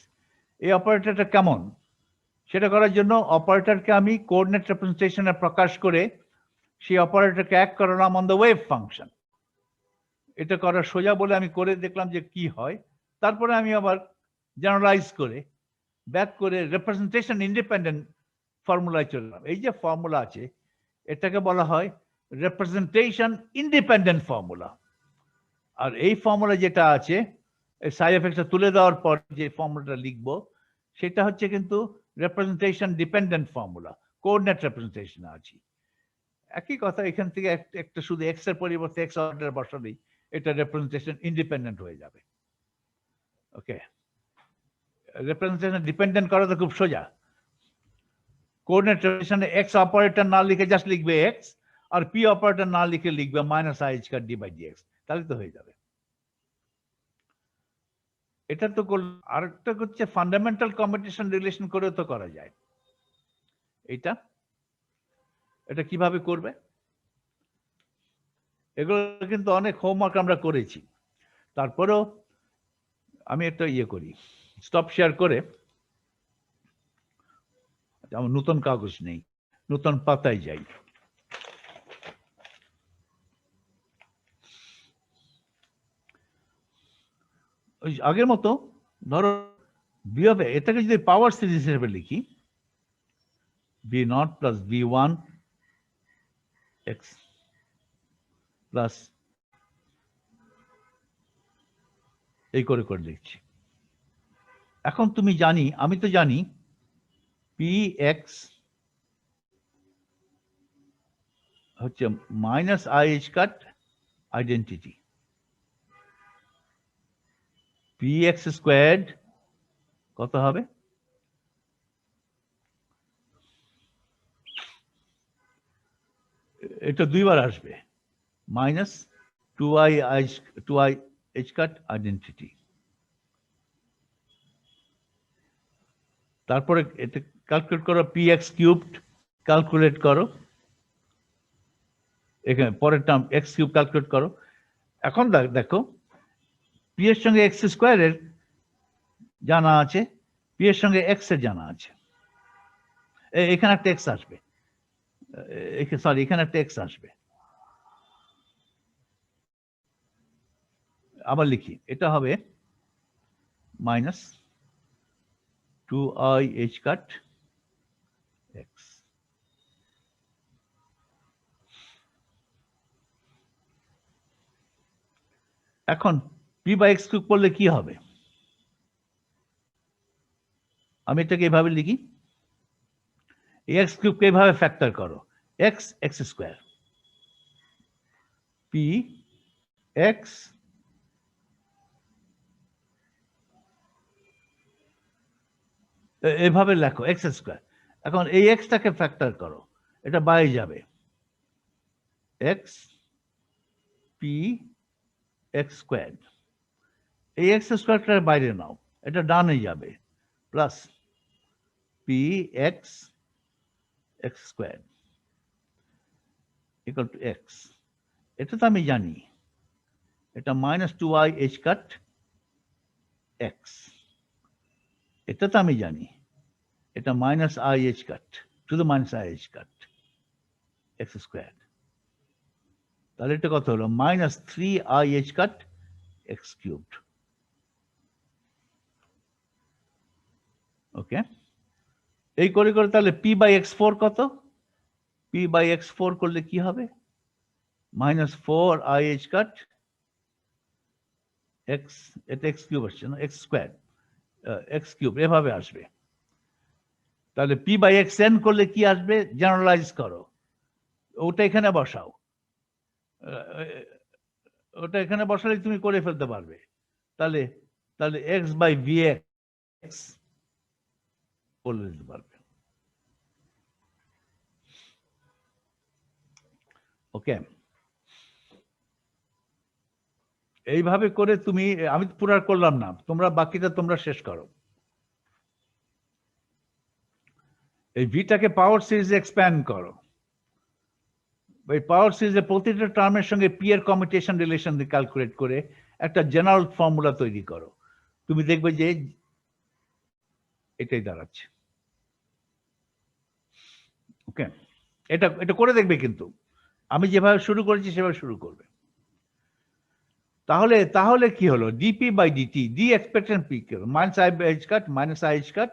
Speaker 1: এই অপারেটরটা কেমন সেটা করার জন্য অপারেটরকে আমি কোঅর্ডিনেট রিপ্রেজেন্টেশনে প্রকাশ করে সেই অপারেটরকে এক করলাম অন দ্য ওয়েভ ফাংশন। এটা করা সোজা বলে আমি করে দেখলাম যে কি হয়। তারপরে আমি আবার জেনারেলাইজ করে ব্যাক করে রিপ্রেজেন্টেশন ইন্ডিপেন্ডেন্ট ফর্মুলায় চলে গেলাম। এই যে ফর্মুলা আছে এটাকে বলা হয় রিপ্রেজেন্টেশন ইন্ডিপেন্ডেন্ট ফর্মুলা। আর এই ফর্মুলা যেটা আছে সাই এফ এক্সটা তুলে দেওয়ার পর যে ফর্মুলাটা লিখবো সেটা হচ্ছে কিন্তু representation dependent formula, coordinate representation আছে। একই কথা, এখান থেকে একটা শুধু এক্স এর পরিবর্তে এক্স অর্ডার বসালেই এটা রিপ্রেজেন্টেশন ইন্ডিপেন্ডেন্ট হয়ে যাবে। ওকে, রিপ্রেজেন্টেশন ডিপেন্ডেন্ট করা তো খুব সোজা। কোঅর্ডিনেট রিপ্রেজেন্টেশনে এক্স অপারেটর না লিখে জাস্ট লিখবে এক্স, আর পি অপারেটর না লিখে লিখবে minus I square D by dx, তাহলে তো হয়ে যাবে। এটা তো আরেকটা হচ্ছে ফান্ডামেন্টাল কম্পিটিশন রিলেশন করেও তো করা যায়। এটা কিভাবে করবে? এগুলো কিন্তু অনেক হোমওয়ার্ক আমরা করেছি, তারপরেও আমি একটা করি, স্টপ শেয়ার করে, আমার নতুন কাগজ নেই, নতুন পাতায় যাই। ওই আগের মতো ধরো বি হবে, এটাকে যদি পাওয়ার সিরিজ হিসেবে লিখি, B nought plus B one X plus এই করে করে লিখছি। এখন তুমি আমি তো জানি পি এক্স হচ্ছে minus I H cut identity, P X squared কত হবে? এটা দুইবার আসবে, minus two I H cut identity, তারপরে এটা ক্যালকুলেট করো, পি এক্স কিউবড ক্যালকুলেট করো, এখানে পরের টার্ম এক্স কিউব ক্যালকুলেট করো। এখন দেখো পি এর সঙ্গে এক্স স্কোয়ারের জানা আছে, পি এর সঙ্গে এক্স এর জানা আছে, এখানে একটা এক্স আসবে, সরি এখানে একটা এক্স আসবে। আবার লিখি, এটা হবে minus two I H cut X. এখন পি বাই এক্স কিউব করলে কি হবে? আমি এটাকে এভাবে লিখি, এক্স কিউবকে এভাবে ফ্যাক্টর করো, x X square, P x এভাবে লেখো এক্স স্কোয়ার। এখন এই এক্সটাকে ফ্যাক্টর করো, এটা বাইরে যাবে, এক্স পি এক্স স্কোয়ার, এই এক্স স্কোয়ারটা বাইরে নাও, এটা ডানে যাবে, plus P X X square equal to X. এটা তো আমি জানি, এটা minus two I H cut x, এটা তো আমি জানি, এটা মাইনাস আই এইচ কাট, শুধু minus I H cut x square, তাহলে এটা কত হলো? Minus three i H cut x cubed. Okay, এই করে করে তাহলে পি বাই এক্স ফোর কত? পি বাই এক্স ফোর করলে কি হবে? Minus four i H cut x, এটা এক্স কিউব আসছে না, এক্স স্কোয়ার এক্স কিউব এভাবে আসবে। তাহলে পি বাই এক্স এন করলে কি আসবে? জেনারেলাইজ করো, ওটা এখানে বসাও, ওটা এখানে বসালে তুমি করে ফেলতে পারবে। তাহলে তাহলে এক্স বাই ভি এক্স বলে দিতে পারবে। ওকে, এইভাবে করে তুমি, আমি পুরো করলাম না, তোমরা বাকিটা তোমরা শেষ করো। এই ভিটাকে পাওয়ার সিরিজে এক্সপ্যান্ড করো, ওই পাওয়ার সিরিজে প্রতিটা টার্মের সঙ্গে পি এর কমিউটেশন রিলেশন ক্যালকুলেট করে একটা জেনারেল ফর্মুলা তৈরি করো, তুমি দেখবে যে এটাই দাঁড়াচ্ছে। ওকে, এটা এটা করে দেখবে, কিন্তু আমি যেভাবে শুরু করেছি সেভাবে শুরু করবে। তাহলে তাহলে কি হলো? DP by DT, D expectation P কি হলো? Minus I H cut minus I H cut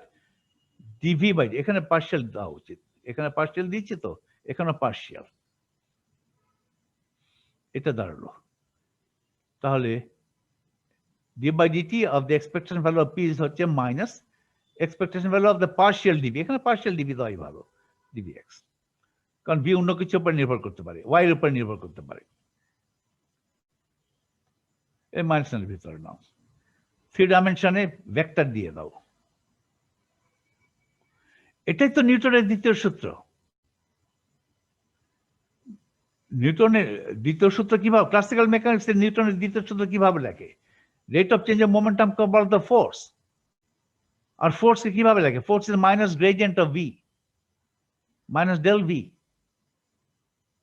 Speaker 1: DV by, এখানে পার্শিয়াল দেওয়া উচিত, এখানে পার্শিয়াল দিচ্ছি তো, এখানে পার্শিয়াল, এটা দাঁড়ালো। তাহলে d by DT of the expectation value of p হচ্ছে minus expectation value of the partial dv, এখানে পার্শিয়াল ডিভি দেওয়াই ভালো, ডিভি এক্স, কারণ ভি অন্য কিছুর উপর নির্ভর করতে পারে, ওয়াই এর উপর নির্ভর করতে পারে। এই মাইনাসের ভিতরে নাও, থ্রি ডাইমেনশনে ভেক্টর দিয়ে দাও, এটাই তো নিউটনের দ্বিতীয় সূত্র। নিউটনের দ্বিতীয় সূত্র কিভাবে, ক্লাসিক্যাল মেকানিক্সের নিউটনের দ্বিতীয় সূত্র কিভাবে লেখে? Rate of change of momentum কে বলা তো ফোর্স, আর ফোর্স কে কিভাবে লেখে? Force is minus gradient of v minus del v,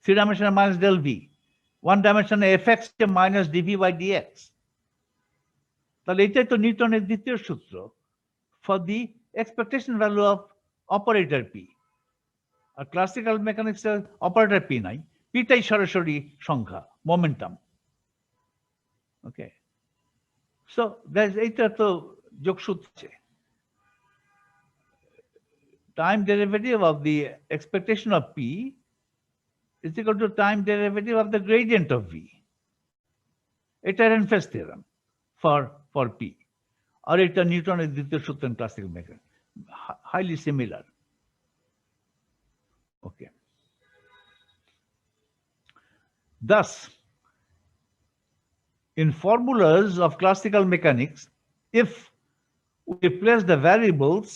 Speaker 1: 3 ডাইমেনশনে মাইনাস ডেল ভি, 1 ডাইমেনশনে এফএক্স কে মাইনাস ডিভি বাই ডিএক্স। তাহলে এটাই তো নিউটনের দ্বিতীয় সূত্র for the expectation value of operator p. আর ক্লাসিক্যাল মেকানিক্সের অপারেটর পি নাই, পিটাই সরাসরি সংখ্যা, মোমেন্টাম। ওকে, সো এইটা তো যোগসূত্র আছে। Time derivative of the expectation of P is equal to time derivative of the gradient of v. এটা Ehrenfest theorem for p. আর এটা নিউটনের দ্বিতীয় সূত্র in classical mechanics, highly similar. Okay. Thus, in formulas of classical mechanics, if we replace the variables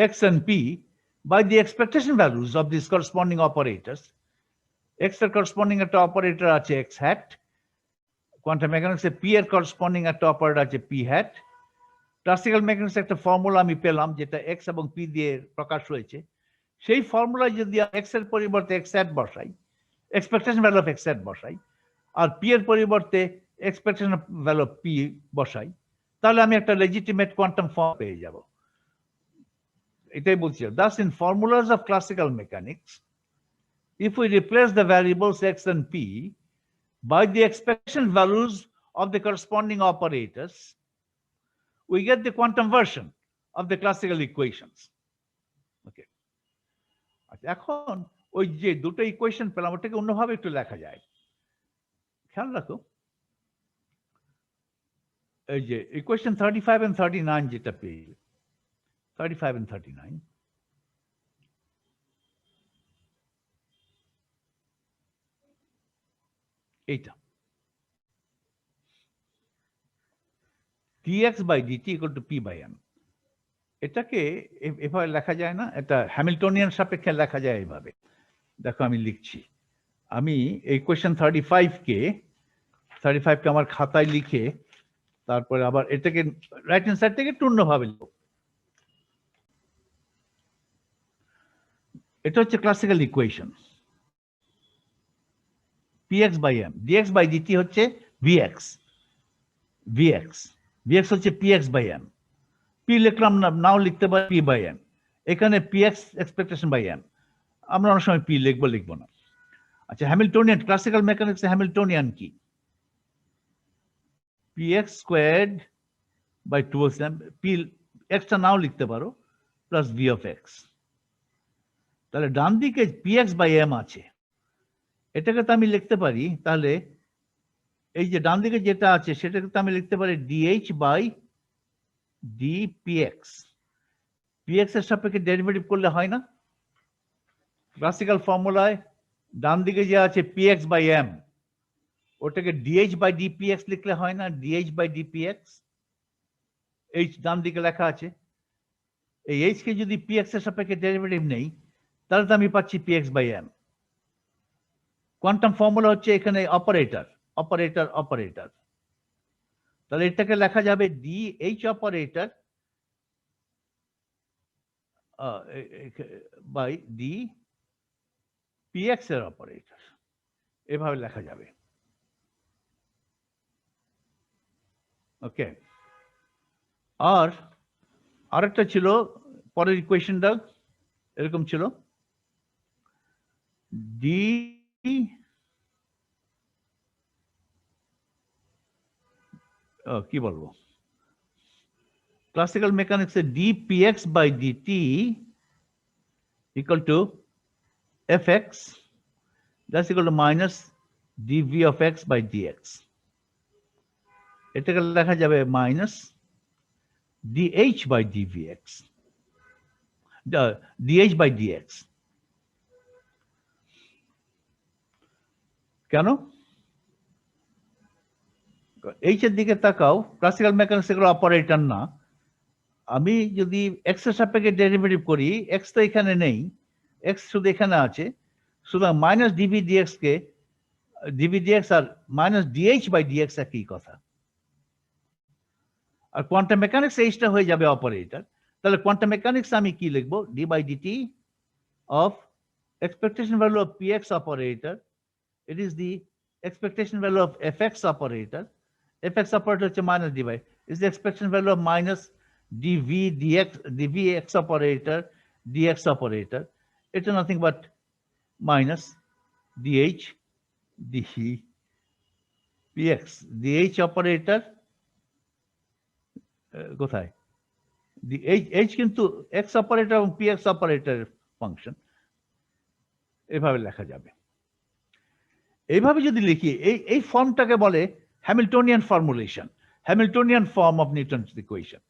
Speaker 1: x and p by the expectation values of these corresponding operators, x এর corresponding একটা অপারেটর আছে x hat, কোয়ান্টাম মেকানিক্সে p এর corresponding একটা অপারেটর আছে p hat, ক্লাসিক্যাল মেকানিক্সে একটা ফর্মুলা আমি পেলাম যেটা x এবং p দিয়ে প্রকাশ হয়েছে। সেই ফর্মুলায় যদি x এর পরিবর্তে x hat বসাই, expectation value of x hat বসাই, আর p এর পরিবর্তে এক্সপেকটেশন ভ্যালু অফ p বসাই, তাহলে আমি একটা লেজিটিমেট কোয়ান্টাম ফর্ম পেয়ে যাব। এটাই বলছি। Thus, in formulas of classical mechanics, if we replace the variables x and p by the expectation values of the corresponding operators, we get the quantum version of the classical equations. Okay. এখন ওই যে দুটো ইকুয়েশন পেলাম, ওটাকে অন্যভাবে একটু লেখা যায়। খেয়াল রাখো, এই যে ইকুয়েশন 35 and 39 যেটা পেয়ে, 35 and 39, এইটা dx by dt equal to p by m, এটাকে এভাবে লেখা যায় না, এটা হ্যামিল্টনিয়ান সাপেক্ষে লেখা যায় এইভাবে। দেখো আমি লিখছি, আমি এই কোয়েশ্চেন 35 কে আমার খাতায় লিখে তারপরে আবার এটাকে রাইট হ্যান্ড সাইড থেকে টুর্ণভাবে লিখব। এটা হচ্ছে classical equation, px by m, dx by dt হচ্ছে vx, vx হচ্ছে px by m, p লিখলাম না, নাও লিখতে পারি p by m, এখানে px এক্সপেকটেশন by m, আমরা অনেক সময় p লিখবো না। আচ্ছা, হ্যামিল্টনিয়ান, ক্লাসিক্যাল মেকানিক্সে হ্যামিল্টনিয়ান কি? px squared by 2m, p x টা নাও লিখতে পারো, প্লাস v of x। তাহলে ডান দিকে px by m আছে, এটাকে তো আমি লিখতে পারি, তাহলে এই যে ডান দিকে যেটা আছে সেটাকে তো আমি লিখতে পারি dh by dpx। px এর সাপেক্ষে ডেরিভেটিভ করলে হয় না? ক্লাসিক্যাল ফর্মুলায় ডান দিকে যে আছে px by m, ওটাকে dh by dpx লিখলে হয় না? dh by dpx, h ডান দিকে লেখা আছে, এই h কে যদি px এর সাপেক্ষে ডেরিভেটিভ নেই, তাহলে তো আমি পাচ্ছি px by m। Quantum formula হচ্ছে এখানে অপারেটর, তাহলে এটাকে লেখা যাবে dh অপারেটর বাই dpx এর অপারেটর, এভাবে লেখা যাবে। ওকে, আর আরেকটা ছিল, পরের ইকুয়েশনটা এরকম ছিল, কি বলবো, classical মেকানিক্সে dpx by dt equal to fx, that's equal to minus dv of x by dx। এটাকে লেখা যাবে minus dh by dvx, dh by dx। কেন? h এর দিকে তাকাও, ক্লাসিক্যাল মেকানিক্স এগুলো অপারেটর না। আমি যদি x এর সাপেক্ষে ডেরিভেটিভ করি, x তো এখানে নেই, x শুধু এখানে আছে, সুতরাং মাইনাস dv dx কে dv dx আর মাইনাস dh by dx একই কথা। আর কোয়ান্টাম মেকানিক্স এইচটা হয়ে যাবে অপারেটর। তাহলে কোয়ান্টাম মেকানিক্স আমি কি লিখবো? D by DT of expectation value of px operator, it is the expectation value of fx operator. Fx operator হচ্ছে minus dy is the expectation value of minus dv dx dvx operator dx operator. It's nothing but minus dh dv px dh operator কোথায়? the h কিন্তু x operator এবং px operator ফাংশন, এভাবে লেখা যাবে। এইভাবে যদি লিখি, এই ফর্মটাকে বলে Hamiltonian formulation, Hamiltonian form of Newton's equation.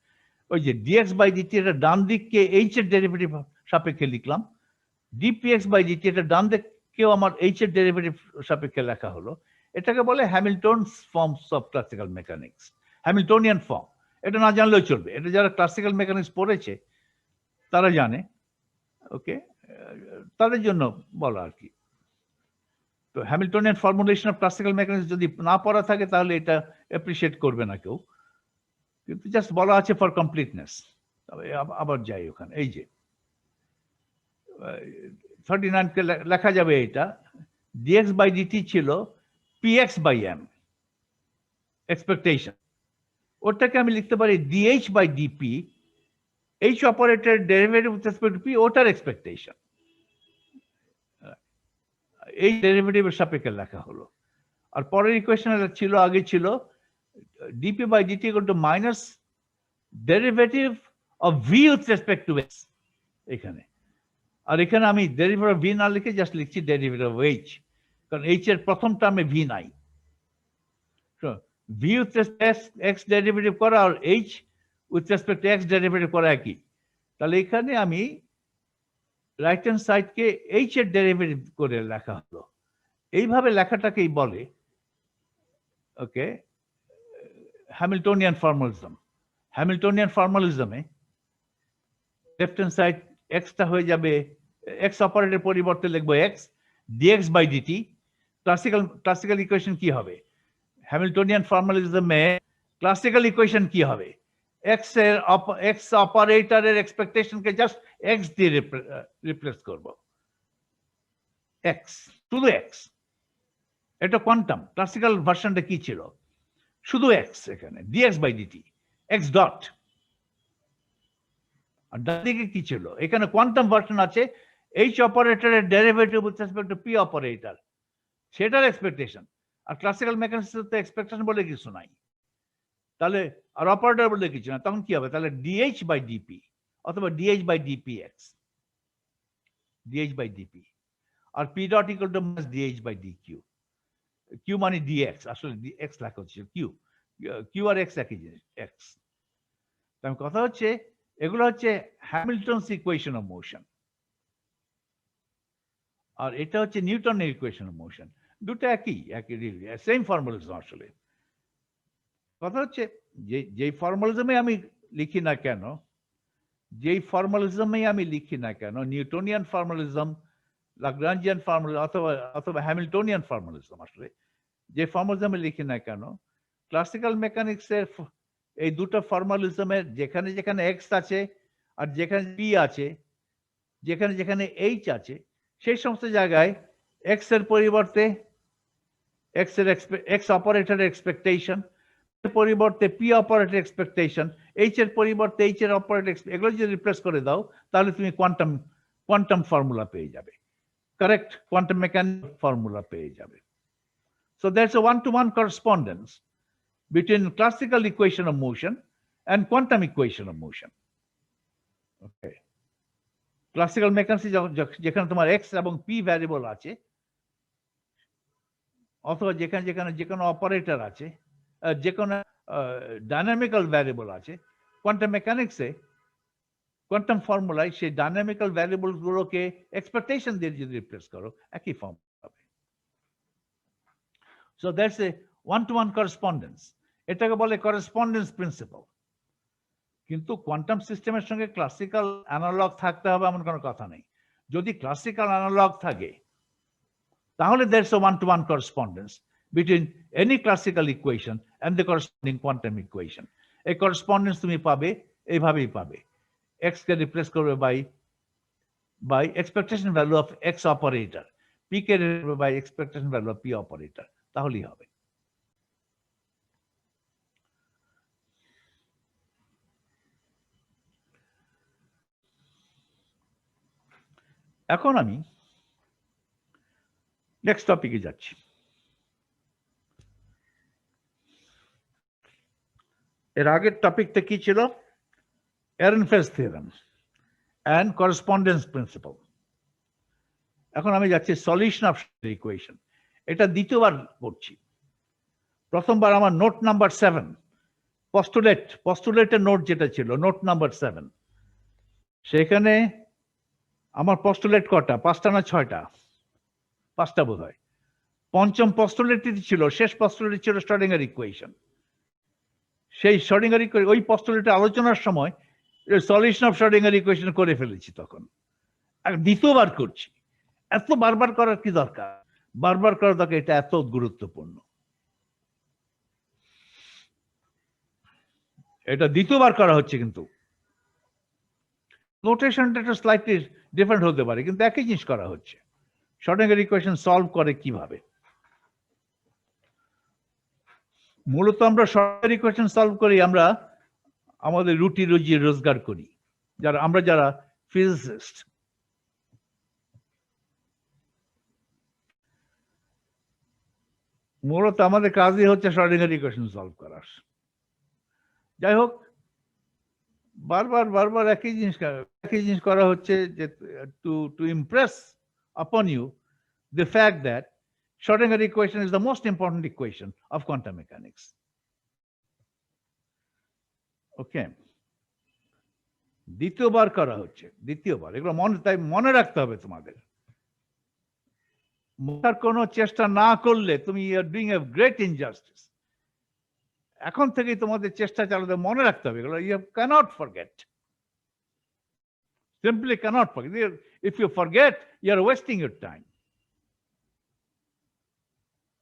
Speaker 1: ওই যে ডিএক্স বাই ডিটি এটা ডান দিককে এইচ এর ডেরিভেটিভ সাপেক্ষে লিখলাম, ডিপিএক্স বাই ডিটি এটা ডান দিককেও আমার এইচ এর ডেরিভেটিভ সাপেক্ষে লেখা হলো। এটাকে বলে Hamilton's forms of classical mechanics, Hamiltonian form. এটা না জানলেও চলবে, এটা যারা ক্লাসিক্যাল মেকানিক্স পড়েছে তারা জানে, ওকে, তাদের জন্য বলা আর কি। তো Hamiltonian formulation of classical mechanics যদি না পড়া থাকে তাহলে এটা অ্যাপ্রিশিয়েট করবে না কেউ, কিন্তু জাস্ট বলা আছে ফর কমপ্লিটনেস। তবে আবার যাই ওখানে, এই যে 39 কে লেখা যাবে এটা ডিএক্স বাই ডিটি ছিল পিএক্স বাই এম এক্সপেকটেশন, ওটাকে আমি লিখতে পারি DH by DP, H operator derivative with respect to P, ওটার এক্সপেকটেশন, এই ডেরিভেটিভের সাপেক্ষে লেখা হলো। আর পরের ইকুয়েশন ছিল, আগে ছিল DP by DT equal to minus derivative of V with respect to X এখানে। আর এখানে আমি ডেরিভেটিভ অফ ভি না লিখে জাস্ট লিখছি ডেরিভেটিভ অফ এইচ, কারণ এইচ এর প্রথম টার্মে ভি নাই। V with respect x derivative করা আর h with respect to x derivative করা একই। তাহলে এখানে আমি রাইট হ্যান্ড সাইডকে এইচ এর ডেরিভেটিভ করে লেখা হলো। এইভাবে লেখাটাকেই বলে, ওকে, হ্যামিল্টনিয়ান ফর্মালিজম। হ্যামিল্টনিয়ান ফর্মালিজমে লেফট হ্যান্ড সাইড এক্সটা হয়ে যাবে, এক্স অপারেটর পরিবর্তে লিখবো x dx by dt. Classical equation কি হবে? হ্যামিল্টনিয়ান ফর্মালিজমে ক্লাসিক্যাল ইকুয়েশন কি হবে? এক্স অপারেটরের এক্সপেকটেশনকে জাস্ট এক্স দিয়ে রিপ্লেস করব, এক্স, শুধু এক্স। এটা কোয়ান্টাম ক্লাসিক্যাল ভার্সনটা কি ছিল? শুধু এক্স, এখানে dx by dt x dot. আর ডান দিকে কি ছিল? এখানে কোয়ান্টাম ভার্সন আছে এইচ অপারেটরের derivative with respect to p operator, সেটার এক্সপেকটেশন। আর ক্লাসিক্যাল মেকানিক্সে তো এক্সপেকটেশন বলে কিছু নাই, তাহলে আর অপারেটর বলে কিছু না। তখন কি হবে? তাহলে ডিএইচ বাই ডিপি অথবা D H by D P X, D H by D P. আর P dot equal to minus D H by D Q. Q মানে ডিএক্স, আসলে এক্স লেখা হচ্ছে কিউ, কিউ আর এক্স একই জিনিস, এক্স। তার কথা হচ্ছে এগুলো হচ্ছে হ্যামিল্টনস ইকুয়েশন অফ মোশন, আর এটা হচ্ছে নিউটনের ইকুয়েশন অফ মোশন। দুটো একই, সেম ফর্মুলিজম। আসলে কথা হচ্ছে যেই ফর্মালিজমে আমি লিখি না কেন, নিউটনিয়ান ফর্মালিজম, लाग्रांजियन ফর্মুলা অথবা হ্যামিল্টনিয়ান ফর্মালিজম, আসলে যে ফর্মালিজমে লিখি না কেন, ক্লাসিক্যাল মেকানিক্সের এই দুটো ফর্মালিজমের যেখানে যেখানে এক্স আছে আর যেখানে পি আছে, যেখানে যেখানে এইচ আছে, সেই সমস্ত জায়গায় এক্স এর পরিবর্তে এক্স অপারেটরের এক্সপেকটেশন, পরিবর্তে পি অপারেটর এক্সপেকটেশন, এইচ এর পরিবর্তে এইচ এর অপারেটর, এগুলো যদি রিপ্লেস করে দাও তাহলে তুমি কোয়ান্টাম ফর্মুলা পেয়ে যাবে, কারেক্ট কোয়ান্টাম মেকানিক্স ফর্মুলা পেয়ে যাবে। So there's a one-to-one correspondence between classical equation of motion and quantum equation of motion. Okay. Classical mechanics যেখানে তোমার x এবং p ভ্যারিয়েবল আছে, অথবা যেখানে যেখানে যে কোনো অপারেটর আছে, যে কোনো ডাইনামিক্যাল ভ্যারিয়েবল আছে, কোয়ান্টাম মেকানিক্সে কোয়ান্টাম ফর্মুলায় সেই ডাইনামিক্যাল ভ্যারিয়েবল গুলোকে এক্সপেকটেশন দিয়ে যদি রিপ্লেস করো একই ফর্ম হবে। So that's a one-to-one correspondence. এটাকে বলে correspondence principle. কিন্তু কোয়ান্টাম সিস্টেমের সঙ্গে ক্লাসিক্যাল অ্যানালগ থাকতে হবে এমন কোনো কথা নেই। যদি ক্লাসিক্যাল অ্যানালগ থাকে তাহলে there's a one-to-one correspondence between any classical equation and the corresponding quantum equation. এই করসপন্ডেন্স তুমি পাবে এইভাবেই পাবে, এক্স কে রিপ্লেস করবে by expectation value of X operator, P কে by expectation value of P operator, তাহলেই হবে। এখন আমি নেক্সট টপিকে যাচ্ছি। এর আগের টপিকটা কি ছিল? এরেনফেস থিওরেম অ্যান্ড করসপন্ডেন্স প্রিন্সিপাল। এখন আমি যাচ্ছি সলিউশন অফ ইকুয়েশন। এটা দ্বিতীয়বার করছি। প্রথমবার আমার নোট নাম্বার 7 পস্টুলেটের নোট যেটা ছিল, নোট নাম্বার 7, সেখানে আমার পস্টুলেট কটা? 5টা না 6টা? 5টা বোধ হয়। পঞ্চম পস্টুলেটটি ছিল, শেষ পস্টুলেট ছিল শ্রোডিঙ্গার ইকুয়েশন। সেই শ্রোডিঙ্গার ইকুয়েশন, ওই পস্টুলেটের আলোচনার সময় সলিউশন অফ শ্রোডিঙ্গার ইকুয়েশন করে ফেলেছি তখন। আর দ্বিতীয়বার করছি। এত বারবার করার কি দরকার? বারবার করার দরকার, এটা এত গুরুত্বপূর্ণ। এটা দ্বিতীয়বার করা হচ্ছে, কিন্তু নোটেশনটা একটু স্লাইটলি ডিফারেন্ট হতে পারে, কিন্তু একই জিনিস করা হচ্ছে। শ্রোডিঙ্গার ইকুয়েশন সলভ করে কিভাবে? মূলত আমরা শ্রোডিঙ্গার ইকুয়েশন সলভ করি, আমরা আমাদের রুটি রুজি রোজগার করি, যারা ফিজিসিস্ট। মূলত আমাদের কাজই হচ্ছে শ্রোডিঙ্গার ইকুয়েশন সলভ করার। যাই হোক, বারবার একই জিনিস করা হচ্ছে, যে two Impress upon you the fact that Schrodinger equation is the most important equation of quantum mechanics. Okay, দ্বিতীয়বার করা হচ্ছে, দ্বিতীয়বার। এগুলো তাই মনে রাখতে হবে তোমাদের। মনে কোনো চেষ্টা না করলে তুমি আর ডুইং এ গ্রেট ইনজাস্টিস। এখন থেকেই তোমাদের চেষ্টা চালাতে, মনে রাখতে হবে এগুলো। You cannot forget, simply cannot forget. If you forget, you are wasting your time.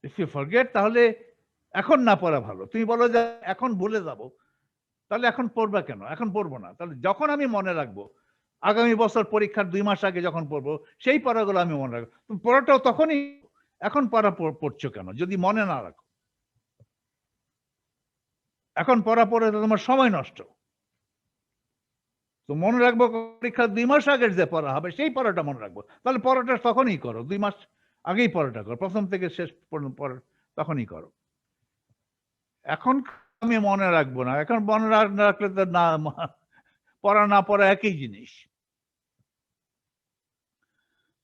Speaker 1: If you forget, তাহলে এখন না পড়া ভালো। তুমি বলো যে এখন ভুলে যাব, তাহলে এখন পড়বা কেন? এখন পড়বো না। তাহলে যখন আমি মনে রাখবো, আগামী বছর পরীক্ষার 2 মাস আগে যখন পড়বো, সেই পড়াগুলো আমি মনে রাখবো। তুমি পড়াটাও তখনই, এখন পড়া পড়ছো কেন যদি মনে না রাখো? এখন পড়া পড়ে তোমার সময় নষ্ট। তো মনে রাখবো পরীক্ষার 2 মাস আগের যে পড়া হবে, সেই পড়াটা মনে রাখবো। তাহলে পড়াটা তখনই করো, 2 মাস আগেই পড়াটা করো, প্রথম থেকে শেষ পর্যন্ত তখনই করো। এখন আমি মনে রাখবো না, এখন মনে রাখলে তো না, পড়া না পড়া একই জিনিস।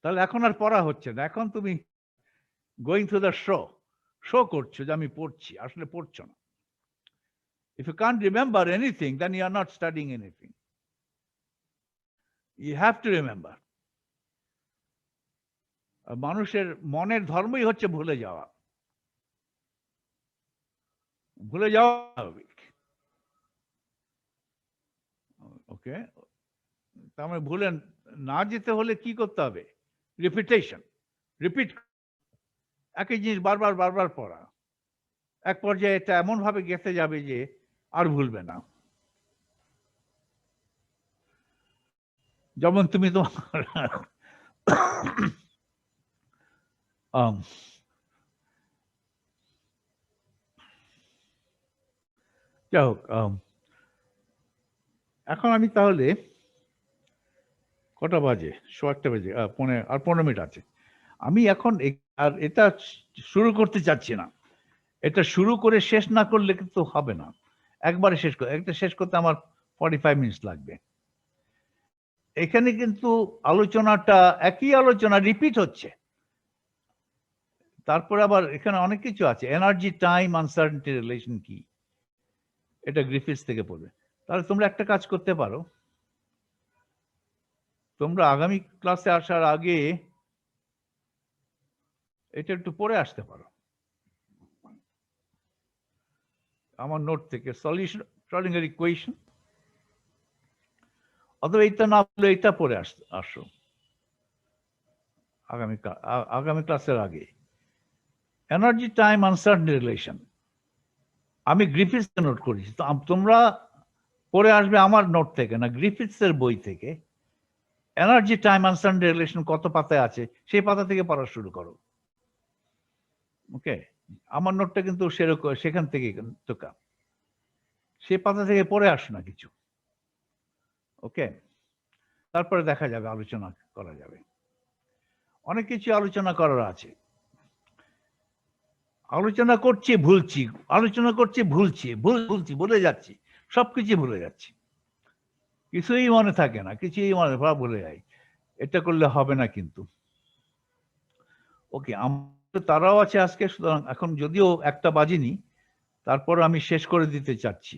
Speaker 1: তাহলে এখন আর পড়া হচ্ছে না, এখন তুমি গোয়িং থ্রু দ্য শো করছো যে আমি পড়ছি, আসলে পড়ছো না। If you can't remember anything, then you are not studying anything. You have to remember. মানুষের মনের ধর্মই হচ্ছে ভুলে যাওয়া। ভুলে যাওয়া স্বাভাবিক। ওকে, তার মানে ভুলে না যেতে হলে কি করতে হবে? রিপিটেশন, রিপিট, একই জিনিস বারবার পড়া। এক পর্যায়ে এটা এমন ভাবে গেঁথে যাবে যে আর ভুলবে না। যেমন তুমি তোমার যাই হোক, এখন আমি তাহলে কটা বাজে? 1:15 বাজে, 15 মিনিট আছে। আমি এখন আর এটা শুরু করতে চাচ্ছি না। এটা শুরু করে শেষ না করলে কিন্তু হবে না। একবারে শেষ করতে আমার 45 মিনিট লাগবে। এখানে কিন্তু আলোচনাটা একই আলোচনা রিপিট হচ্ছে। তারপরে আবার এখানে অনেক কিছু আছে। এনার্জি টাইম আনসার্টেনিটি রিলেশন কি, এটা গ্রিফিথস থেকে পড়বে। তাহলে তোমরা একটা কাজ করতে পারো, তোমরা আগামী ক্লাসে আসার আগে এটা একটু পড়ে আসতে পারো আমার নোট থেকে, সলিউশন শ্রোডিঙ্গার ইকুয়েশন, অথবা এটা না বলে এটা পড়ে আসো আগামী ক্লাসের আগে। এনার্জি টাইম আনসার্টেনিটি রিলেশন আমি গ্রিফিথস নোট করেছি, তো তোমরা পড়ে আসবে আমার নোট থেকে না, গ্রিফিথসের বই থেকে। এনার্জি টাইম আনসার্টেনিটি রিলেশন কত পাতায় আছে সেই পাতা থেকে পড়া শুরু করো। ওকে, আমার নোটটা কিন্তু সেরকম সেখান থেকে তোকা, সে পাতা থেকে পড়ে আস না কিছু। ওকে, তারপরে দেখা যাবে, আলোচনা করা যাবে, অনেক কিছু আলোচনা করার আছে। আলোচনা করছি ভুলছি, আলোচনা করছি ভুলছি, ভুলছি ভুলে যাচ্ছি, সবকিছু ভুলে যাচ্ছি, কিছুই মনে থাকে না, কিছুই মনে ভুলে যাই। এটা করলে হবে না কিন্তু। ওকে, তারাও আছে আজকে, সুতরাং এখন যদিও 1টা বাজেনি, তারপর আমি শেষ করে দিতে চাচ্ছি।